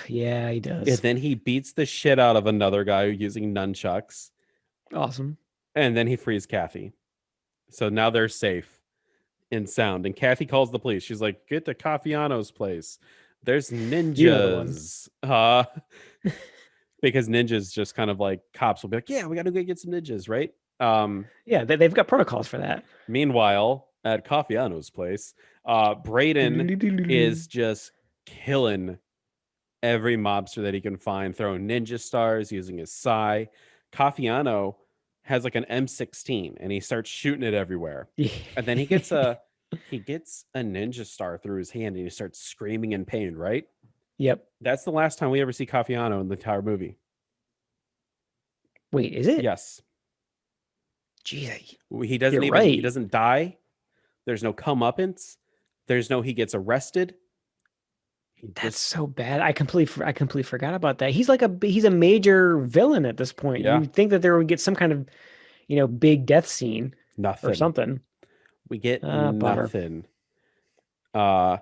Yeah, he And does. then he beats the shit out of another guy using nunchucks, Awesome. and then he frees Kathy. So now they're safe and sound. And Kathy calls the police. She's like, "Get to Cafiano's place. There's You know the one. ninjas." Because ninjas just kind of like cops will be like, "Yeah, we got to go get some ninjas," right? Yeah, they've got protocols for that. Meanwhile, at Cafiano's place, Braden is just killing every mobster that he can find, throwing ninja stars, using his sai. Cafiano has like an M16 and he starts shooting it everywhere. And then he gets a ninja star through his hand and he starts screaming in pain, right? Yep. That's the last time we ever see Cafiano in the entire movie. Wait, is it? Yes. Jeez, He you're right. doesn't die. There's no comeuppance. There's no he gets arrested. He That's just so bad. I completely forgot about that. He's a major villain at this point. yeah, You'd think that there would get some kind of, big death scene or nothing. something. We get Ah, bummer. nothing. Uh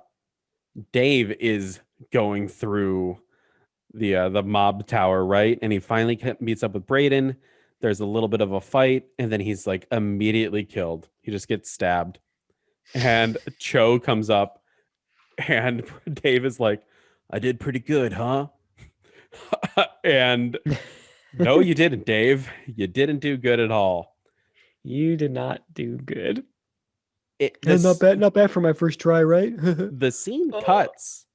Dave is going through the mob tower, right? And he finally meets up with Braden. There's a little bit of a fight, and then he's like immediately killed. He just gets stabbed. And Cho comes up, and Dave is like, "I did pretty good, huh?" And no, you didn't, Dave. You didn't do good at all. You did not do good. It Not this bad, not bad for my first try, right? The scene Oh. cuts.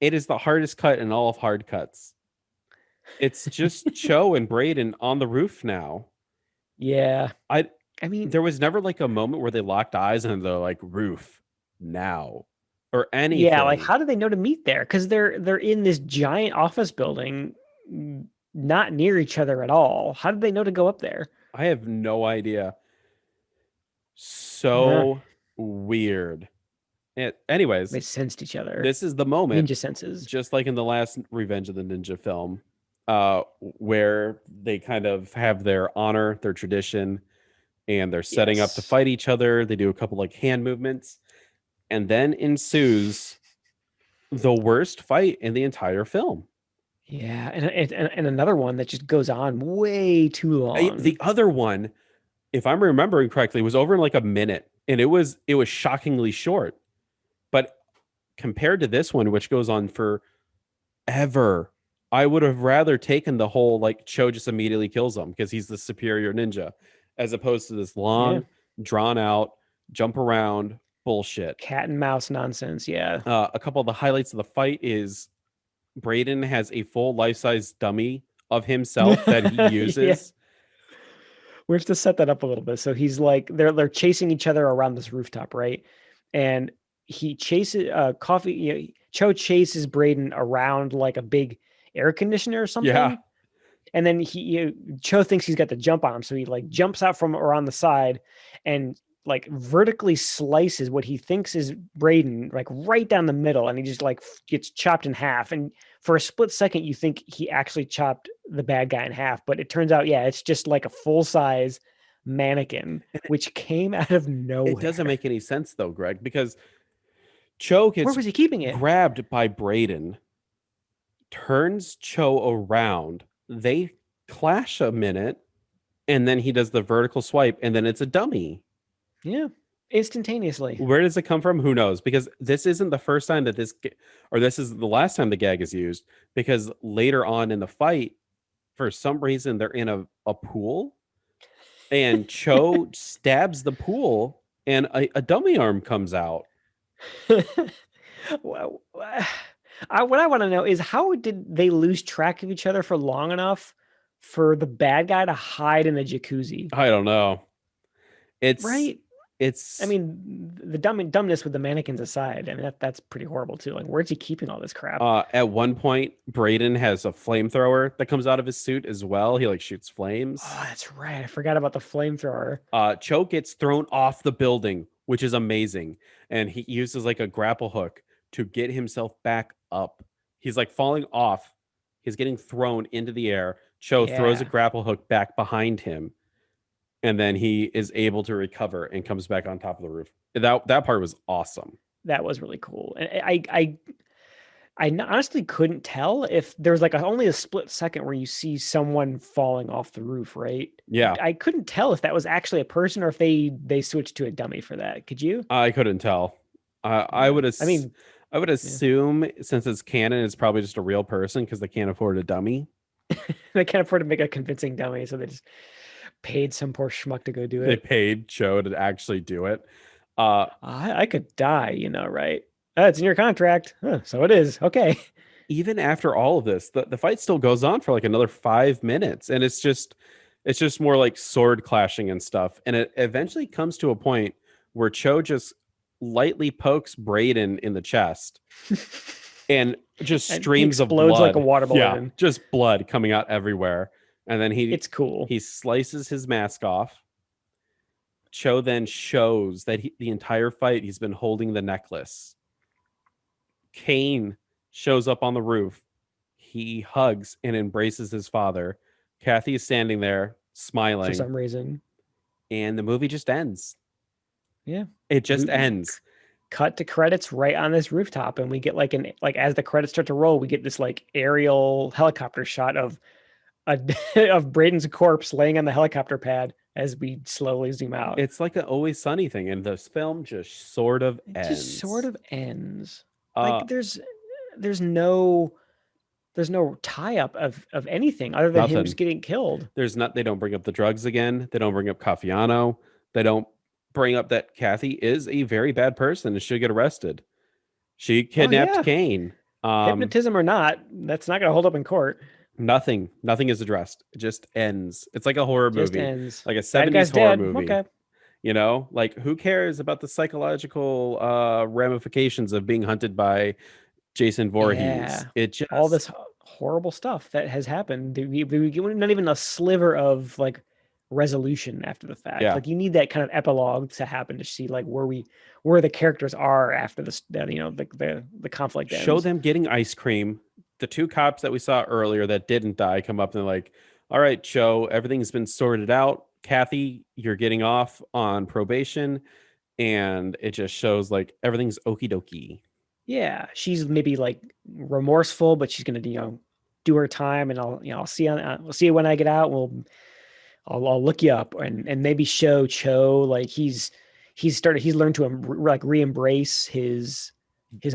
It is the hardest cut in all of hard cuts. It's just Cho and Braden on the roof now. Yeah. I I mean, There was never like a moment where they locked eyes and they're like roof now or yeah, like anything. how do they know to meet there? Because they're in this giant office building, not near each other at all. How did they know to go up there? I have no idea. Uh, So weird. Anyways, they sensed each other. this is the moment, Ninja senses. just like in the last Revenge of the Ninja film, where they kind of have their honor, their tradition, and they're setting up to Yes. fight each other. They do a couple like hand movements, and then ensues the worst fight in the entire film. Yeah, and another one that just goes on way too The long. other one, if I'm remembering correctly, was over in like a minute, and it was shockingly short. But compared to this one, which goes on forever, I would have rather taken the whole like Cho just immediately kills him because he's the superior ninja, as opposed to this Yeah. long, drawn out, jump around bullshit. Cat and mouse nonsense. Yeah. A couple of the highlights of the fight is Braden has a full life size dummy of himself that he Yeah. uses. We have to set that up a little bit. So he's like they're chasing each other around this rooftop, right? And he chases Cho chases Braden around like a big air conditioner or Yeah. something. And then Cho thinks he's got the jump on him, so he like jumps out from around the side and like vertically slices what he thinks is Braden like right down the middle, and he just like gets chopped in half. And for a split second, you think he actually chopped the bad guy in half, but it turns out, yeah, it's just like a full size mannequin, which came out of It doesn't nowhere. make any sense though, Greg, because Cho Where gets was he keeping it? grabbed by Braden, turns Cho around, they clash a minute, and then he does the vertical swipe, and then it's a dummy. Yeah, instantaneously. Where does it come from? Who knows? Because this isn't the first time that or this is the last time the gag is used. Because later on in the fight, for some reason, they're in a pool, and Cho stabs the pool, and a dummy arm comes out. Well, what I want to know is how did they lose track of each other for long enough for the bad guy to hide in a jacuzzi? I don't know. It's Right? I it's mean, the dumbness with the mannequins aside, I mean that's pretty horrible too. Like, where's he keeping all this crap? At one point, Braden has a flamethrower that comes out of his suit as well. He like shoots flames. Oh, that's right. I forgot about the flamethrower. Cho gets thrown off the building, which is amazing, and he uses like a grapple hook to get himself back up. He's like falling off. He's getting thrown into the air. Cho throws a Yeah. grapple hook back behind him, and then he is able to recover and comes back on top of the roof. That part was awesome. That was really cool. And I honestly couldn't tell if there's like only a split second where you see someone falling off the roof, right? Yeah, I couldn't tell if that was actually a person or if they switched to a dummy for that. Could you? I couldn't tell. I Yeah. would I mean, I would yeah. assume since it's canon, it's probably just a real person because they can't afford a dummy. They can't afford to make a convincing dummy, so they just paid some poor schmuck to go do They it. paid Cho to actually do it. Uh, I could die, right? It's in your contract. Huh, so it is. Okay. Even after all of this, the fight still goes on for like another 5 minutes, and it's just more like sword clashing and stuff. And it eventually comes to a point where Cho just lightly pokes Braden in the chest and just And he streams of explodes like a blood. water Yeah, balloon. just blood coming out everywhere. And then It's cool. he slices his mask off. Cho then shows that the entire fight he's been holding the necklace. Kane shows up on the roof. He hugs and embraces his father. Kathy is standing there For smiling, some reason. and the movie just ends. Yeah. It just ends. Cut to credits right on this rooftop, and we get like as the credits start to roll, we get this like aerial helicopter shot of a of Braden's corpse laying on the helicopter pad as we slowly zoom out. It's like an Always Sunny thing, and this film just sort of It just sort ends. of ends. Uh, Like there's no tie up of anything other than him Nothing. just getting killed. There's not. They don't bring up the drugs again. They don't bring up Cafiano. They don't bring up that Kathy is a very bad person and should get arrested. She Oh kidnapped yeah. Kane. Hypnotism or not, that's not going to hold up in court. Nothing is addressed. It just ends. It's like a horror Just movie, ends. like a Bad 70s guy's horror dead. movie. Okay. Like who cares about the psychological ramifications of being hunted by Jason Voorhees? Yeah. It All just this horrible stuff that has happened. We get not even a sliver of like resolution after the fact. yeah. Like you need that kind of epilogue to happen to see like where the characters are after this, the conflict Show ends. them getting ice cream. The two cops that we saw earlier that didn't die come up and they're like, "All right, Joe, everything's been sorted out. Kathy, you're getting off on probation." And it just shows like everything's okie dokie. Yeah, she's maybe like remorseful, but she's gonna do her time, and I'll see we'll see you when I get out. I'll look you up and maybe show Cho like he's learned to like re-embrace his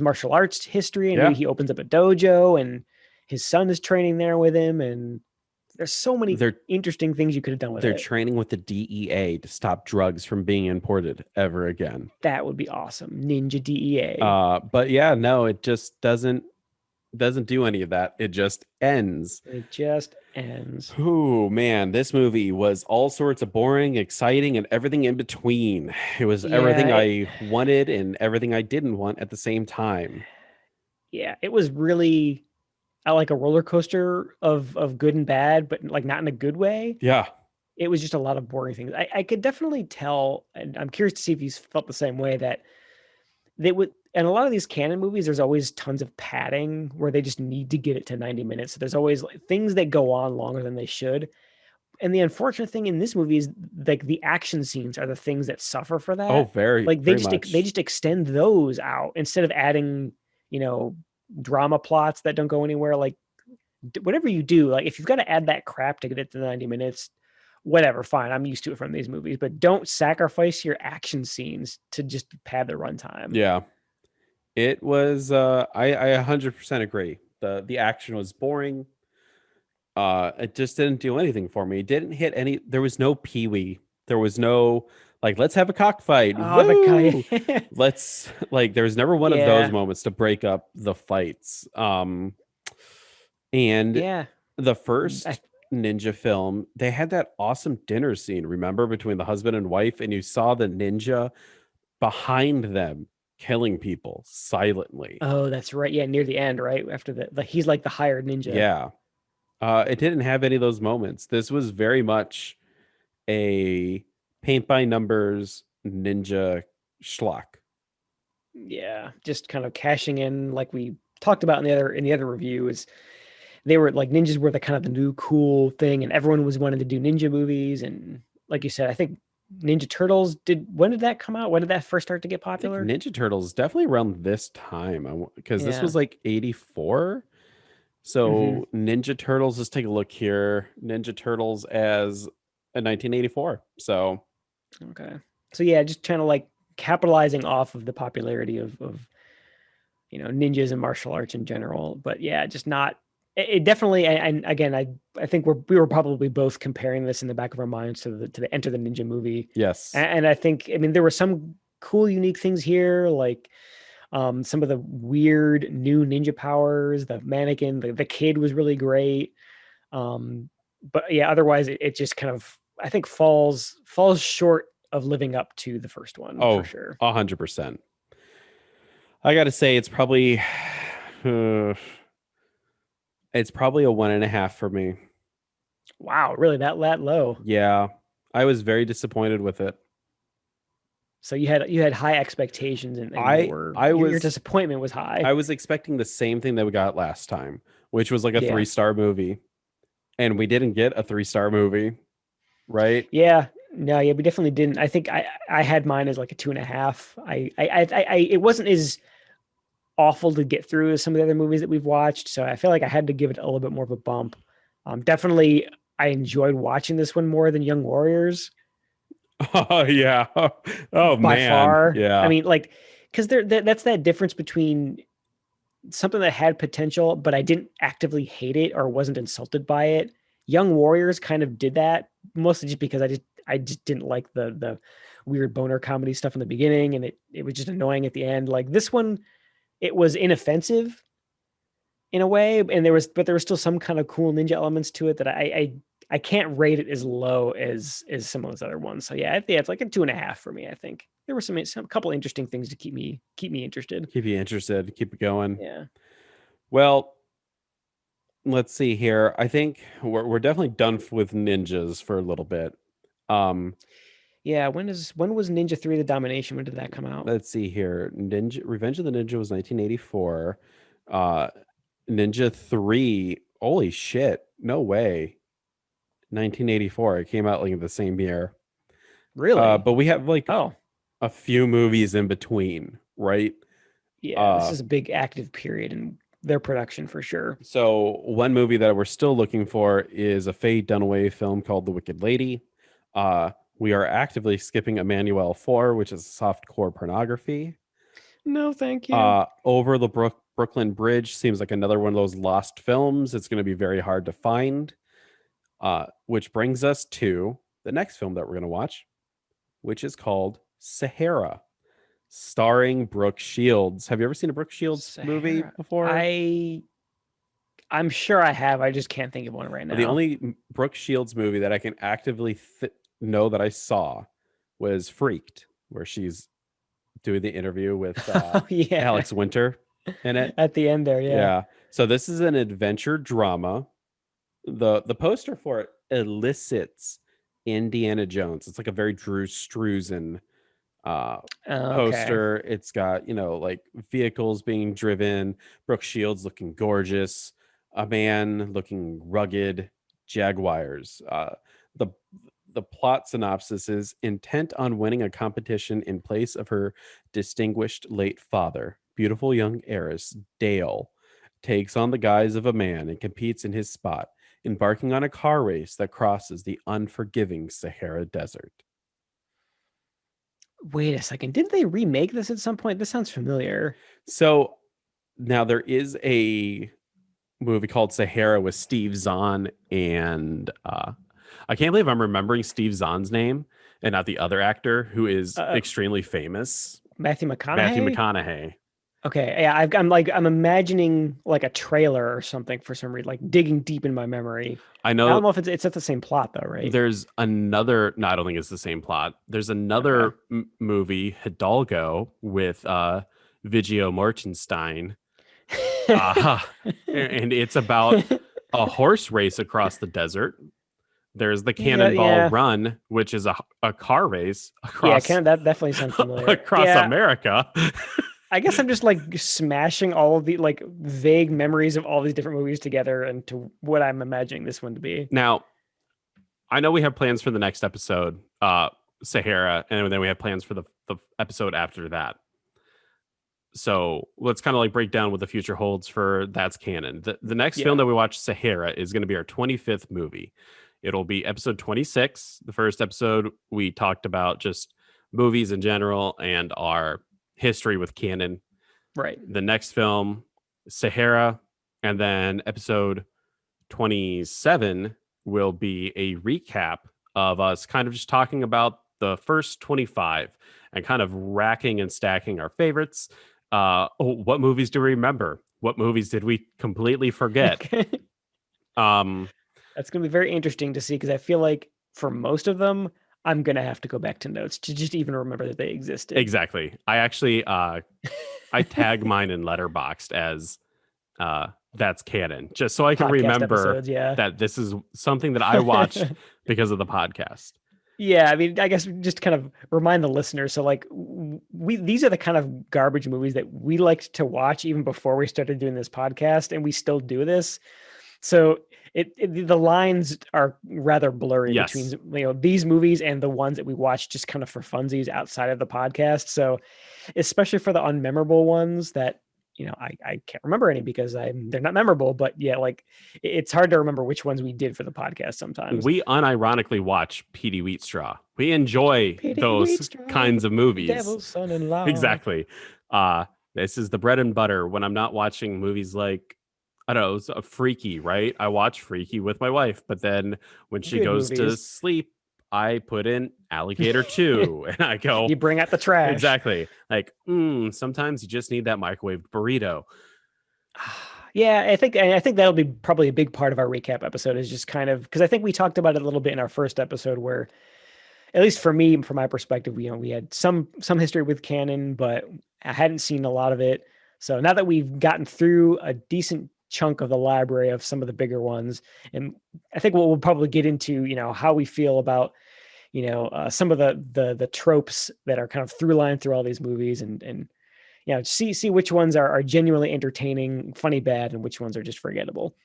martial arts history, and maybe Yeah. he opens up a dojo and his son is training there with him, and there's so many They're interesting things you could have done with they're it. training with the DEA to stop drugs from being imported ever again. That would be awesome. Ninja DEA. But yeah, no, it just doesn't do any of that. It just ends. It just ends. Oh man, this movie was all sorts of boring, exciting, and everything in between. It was everything Yeah, I wanted and everything I didn't want at the same time. it was really like a roller coaster of good and bad, but like not in a good way. Yeah. It was just a lot of boring things. I could definitely tell, and I'm curious to see if you felt the same way, that they would. And a lot of these canon movies, there's always tons of padding where they just need to get it to 90 minutes. So there's always like things that go on longer than they should. And the unfortunate thing in this movie is like the action scenes are the things that suffer for Oh, that. very, Like very they much. just extend those out instead of adding, you know, drama plots that don't go anywhere. Like whatever you do, like if you've got to add that crap to get it to 90 minutes, whatever, fine. I'm used to it from these movies, but don't sacrifice your action scenes to just pad the runtime. Yeah. It was I 100% agree. The action was boring. It just didn't do anything for me. It didn't hit any. There was no Pee-wee. There was no like, let's have a cockfight. Oh, the Woo! guy. Let's like. There was never one of those Yeah. moments to break up the fights. And Yeah. the I, first ninja film, they had that awesome dinner scene. Remember between the husband and wife, and you saw the ninja behind them killing people silently. oh, that's right. Yeah, near the end, right? After he's like the hired ninja. Yeah. It didn't have any of those moments. This was very much a paint by numbers ninja schlock. Yeah, just kind of cashing in, like we talked about in the other review, is they were like ninjas were the kind of the new cool thing, and everyone was wanting to do ninja movies, and like you said, I think Ninja Turtles when did that come out? When did that first start to get I think popular? Ninja Turtles definitely around this time because this Yeah. was like 84. Hmm. So Ninja Turtles, let's take a look here. Ninja Turtles as a 1984. So Okay. So yeah, just kind of like capitalizing off of the popularity of ninjas and martial arts in general. But yeah, just not. It definitely. And again, I think we were probably both comparing this in the back of our minds to the Enter the Ninja movie, yes. and I think, I mean, there were some cool, unique things here, like some of the weird new ninja powers, the mannequin, the kid was really great. But yeah, otherwise it just kind of, I think, falls short of living up to the first one for Oh, sure. 100%. I got to say, uh, it's probably a 1.5 for me. Wow, really that low? Yeah. I was very disappointed with it. So you had high expectations, and I I your was disappointment was high. I was expecting the same thing that we got last time, which was like a Yeah. 3-star movie, and we didn't get a 3-star movie, right? Yeah. No, yeah, we definitely didn't. I think I had mine as like a 2.5. It wasn't as awful to get through as some of the other movies that we've watched, so I feel like I had to give it a little bit more of a bump. Definitely, I enjoyed watching this one more than Young Warriors Oh yeah. Oh by man. far. I Yeah. mean, like, because that's that difference between something that had potential, but I didn't actively hate it or wasn't insulted by it. Young Warriors kind of did that, mostly just because I just didn't like the weird boner comedy stuff in the beginning, and it was just annoying at the end. Like this one, it was inoffensive in a way, and there was still some kind of cool ninja elements to it that I can't rate it as low as some of those other ones. So yeah, it's like a 2.5 for me. I think there were some couple interesting things to keep me interested. Keep you interested. Keep it going. Yeah. Well, let's see here. I think we're definitely done with ninjas for a little bit. Um, Yeah, when was Ninja 3 The Domination? When did that come out? let's see here. Ninja Revenge of the Ninja was 1984. Uh, Ninja 3. Holy shit. No way. 1984. It came out like the same year. Really? But we have like Oh, a few movies in between, right? yeah, this Uh, is a big active period in their production for sure. so one movie that we're still looking for is a Faye Dunaway film called The Wicked Lady. We are actively skipping Emmanuel 4, which is softcore pornography. No, thank you. Over the Brooklyn Bridge seems like another one of those lost films. It's going to be very hard to find. Which brings us to the next film that we're going to watch, which is called Sahara, starring Brooke Shields. Have you ever seen a Brooke Shields movie Sahara. before? I'm sure I have. I just can't think of one right The now. only Brooke Shields movie that I can actively know that I saw was Freaked, where she's doing the interview with Oh yeah. Alex Winter in it. At the end there, yeah. Yeah. So this is an adventure drama. The poster for it elicits Indiana Jones. It's like a very Drew Struzan uh Okay. poster. It's got, like vehicles being driven, Brooke Shields looking gorgeous, a man looking rugged, jaguars. The the plot synopsis is intent on winning a competition in place of her distinguished late father. Beautiful young heiress, Dale, takes on the guise of a man and competes in his spot, embarking on a car race that crosses the unforgiving Sahara Desert. Wait a second. Didn't they remake this at some point? This sounds familiar. So now there is a movie called Sahara with Steve Zahn and I can't believe I'm remembering Steve Zahn's name and not the other actor who is Uh, extremely famous, Matthew Matthew McConaughey? McConaughey. Okay, yeah, I'm imagining like a trailer or something for some reason, like digging deep in my memory. I I don't know know if it's at the same plot though, right? there's another. No, I don't think it's the same plot. There's Okay. another movie, Hidalgo, with Viggo Mortenstein, uh, and it's about a horse race across the desert. There's the Yeah, Cannonball yeah, Run, which is a car race yeah. across Kind of that definitely sounds familiar. across Yeah, America. I guess I'm just like smashing all of the like vague memories of all these different movies together into what I'm imagining this one to be. Now, I know we have plans for the next episode, Sahara, and then we have plans for the episode after that. So let's kind of like break down what the future holds for That's Canon. The next film Yeah. that we watch, Sahara, is going to be our 25th movie. It'll be episode 26. The first episode, we talked about just movies in general and our history with canon. Right. The next film, Sahara, and then episode 27 will be a recap of us kind of just talking about the first 25 and kind of racking and stacking our favorites. What movies do we remember? What movies did we completely forget? Um, That's going to be very interesting to see because I feel like for most of them, I'm going to have to go back to notes to just even remember that they existed. exactly. I actually I tag mine in Letterboxd as That's Canon, just so I can Podcast remember episodes, yeah. that this is something that I watched because of the podcast. Yeah, I mean, I guess just to kind of remind the listeners. So, like, these are the kind of garbage movies that we liked to watch even before we started doing this podcast, and we still do this. So the lines are rather blurry Yes. between these movies and the ones that we watch just kind of for funsies outside of the podcast. So, especially for the unmemorable ones that I can't remember any because they're not memorable. But yeah, like it's hard to remember which ones we did for the podcast sometimes. We unironically watch Petey Wheatstraw. We enjoy Petey those Wheatstraw, kinds of movies. Devil's son-in-law. Exactly. This is the bread and butter when I'm not watching movies like, I don't know, it's a Freaky, right? I watch Freaky with my wife, but then when she Good goes to movies. sleep, I put in Alligator 2 and I go, You bring out the trash. exactly. Like, sometimes you just need that microwave burrito. Yeah, I think that'll be probably a big part of our recap episode is just kind of because I think we talked about it a little bit in our first episode where, at least for me, from my perspective, we had some history with canon, but I hadn't seen a lot of it. So now that we've gotten through a decent chunk of the library of some of the bigger ones, and I think we'll probably get into how we feel about some of the tropes that are kind of through line through all these movies and see which ones are genuinely entertaining, funny, bad, and which ones are just forgettable.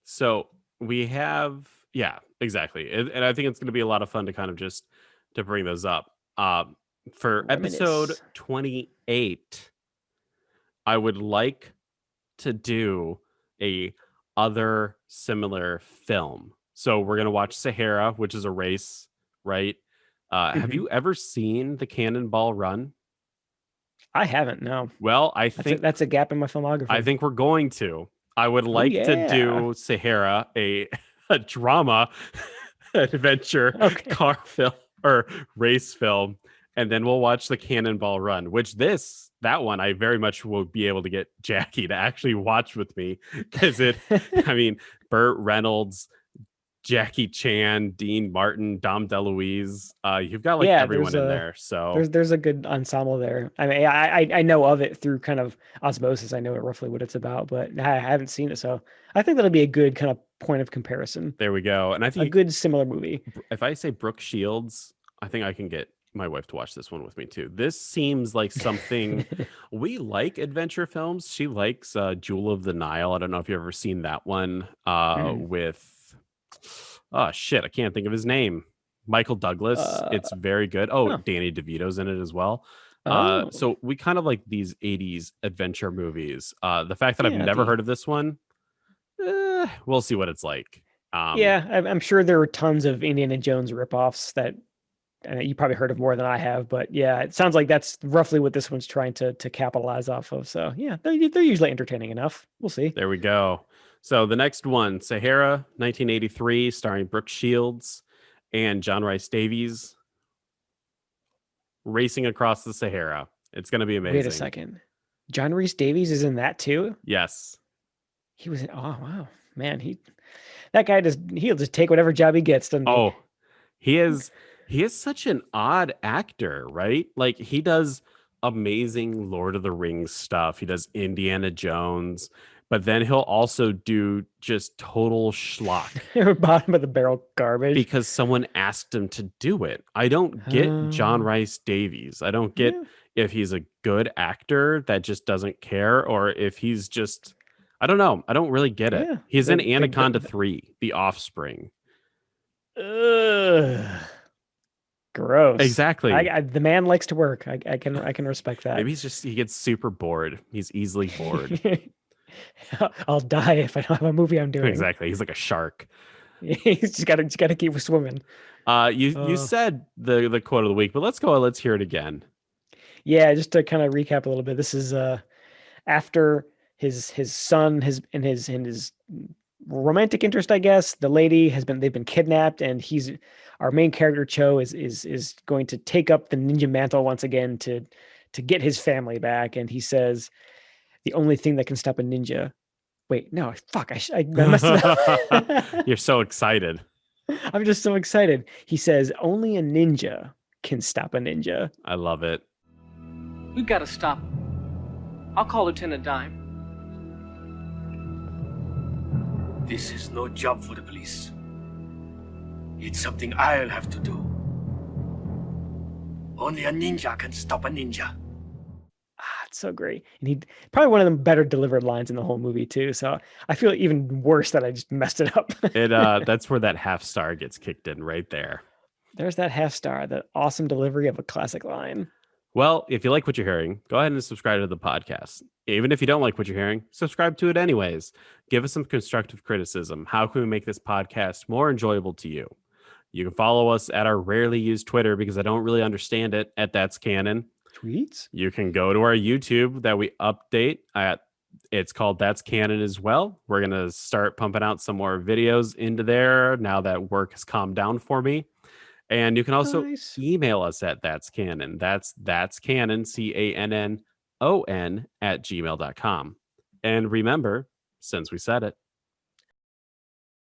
So we have, yeah, exactly. And I think it's going to be a lot of fun to kind of just to bring those up. For episode Reminisce. 28, I would like to do a other similar film. So we're going to watch Sahara, which is a race, right? Have you ever seen the Cannonball Run? I haven't, no. Well, I think That's a gap in my filmography. I think we're going to. I would Oh, like to yeah. do Sahara, a drama adventure Okay. car film or race film, and then we'll watch the Cannonball Run, which that one I very much will be able to get Jackie to actually watch with me because I mean, Burt Reynolds, Jackie Chan, Dean Martin, Dom DeLuise. You've got like everyone in there. So there's a good ensemble there. I mean, I know of it through kind of osmosis. I know roughly what it's about, but I haven't seen it. So I think that'll be a good kind of point of comparison. there we go. And I think a good similar movie. If I say Brooke Shields, I think I can get my wife to watch this one with me too. This seems like something we like adventure films. She likes Jewel of the Nile. I don't know if you've ever seen that one with oh shit, I can't think of his name. Michael Douglas. It's very good. Oh, Danny DeVito's in it as well. So we kind of like these 80s adventure movies. The fact that I've never heard of this one, we'll see what it's like. Yeah, I'm sure there are tons of Indiana Jones ripoffs that you probably heard of more than I have, but yeah, it sounds like that's roughly what this one's trying to capitalize off of. So yeah, they're usually entertaining enough. We'll see. There we go. So the next one, Sahara, 1983, starring Brooke Shields and John Rhys Davies, racing across the Sahara. It's going to be amazing. Wait a second. John Rhys Davies is in that too? Yes. He was in, oh wow. Man, that guy he'll just take whatever job he gets, doesn't he? Oh, he is such an odd actor, right? Like he does amazing Lord of the Rings stuff. He does Indiana Jones, but then he'll also do just total schlock. Bottom of the barrel garbage. Because someone asked him to do it. I don't get John Rhys Davies. I don't get if he's a good actor that just doesn't care or if he's just, I don't know. I don't really get it. He's in Anaconda 3, The Offspring. Ugh, gross. Exactly. The man likes to work. I can respect that. Maybe he gets super bored. He's easily bored. I'll die if I don't have a movie I'm doing. Exactly. He's like a shark. He's just gotta keep swimming. You Uh, said the quote of the week, but let's go. Let's hear it again. yeah, just to kind of recap a little bit. This is after his son and his romantic interest, I guess. The lady they've been kidnapped, and he's our main character Cho is going to take up the ninja mantle once again to get his family back. And he says the only thing that can stop a ninja. Wait, no, fuck, I messed it up. You're so excited. I'm just so excited. He says only a ninja can stop a ninja. I love it. We've got to stop. I'll call Lieutenant Dime. This is no job for the police. It's something I'll have to do. Only a ninja can stop a ninja. It's so great. And he probably one of the better delivered lines in the whole movie too. So I feel even worse that I just messed it up. That's where that half star gets kicked in right there. There's that half star, that awesome delivery of a classic line. Well, if you like what you're hearing, go ahead and subscribe to the podcast. Even if you don't like what you're hearing, subscribe to it anyways. Give us some constructive criticism. How can we make this podcast more enjoyable to you? You can follow us at our rarely used Twitter, because I don't really understand it, at That's Canon. Tweets? You can go to our YouTube that we update at. It's called That's Canon as well. We're going to start pumping out some more videos into there now that work has calmed down for me. And you can also email us at That's Canon. That's Canon, CANNON @gmail.com. And remember, since we said it,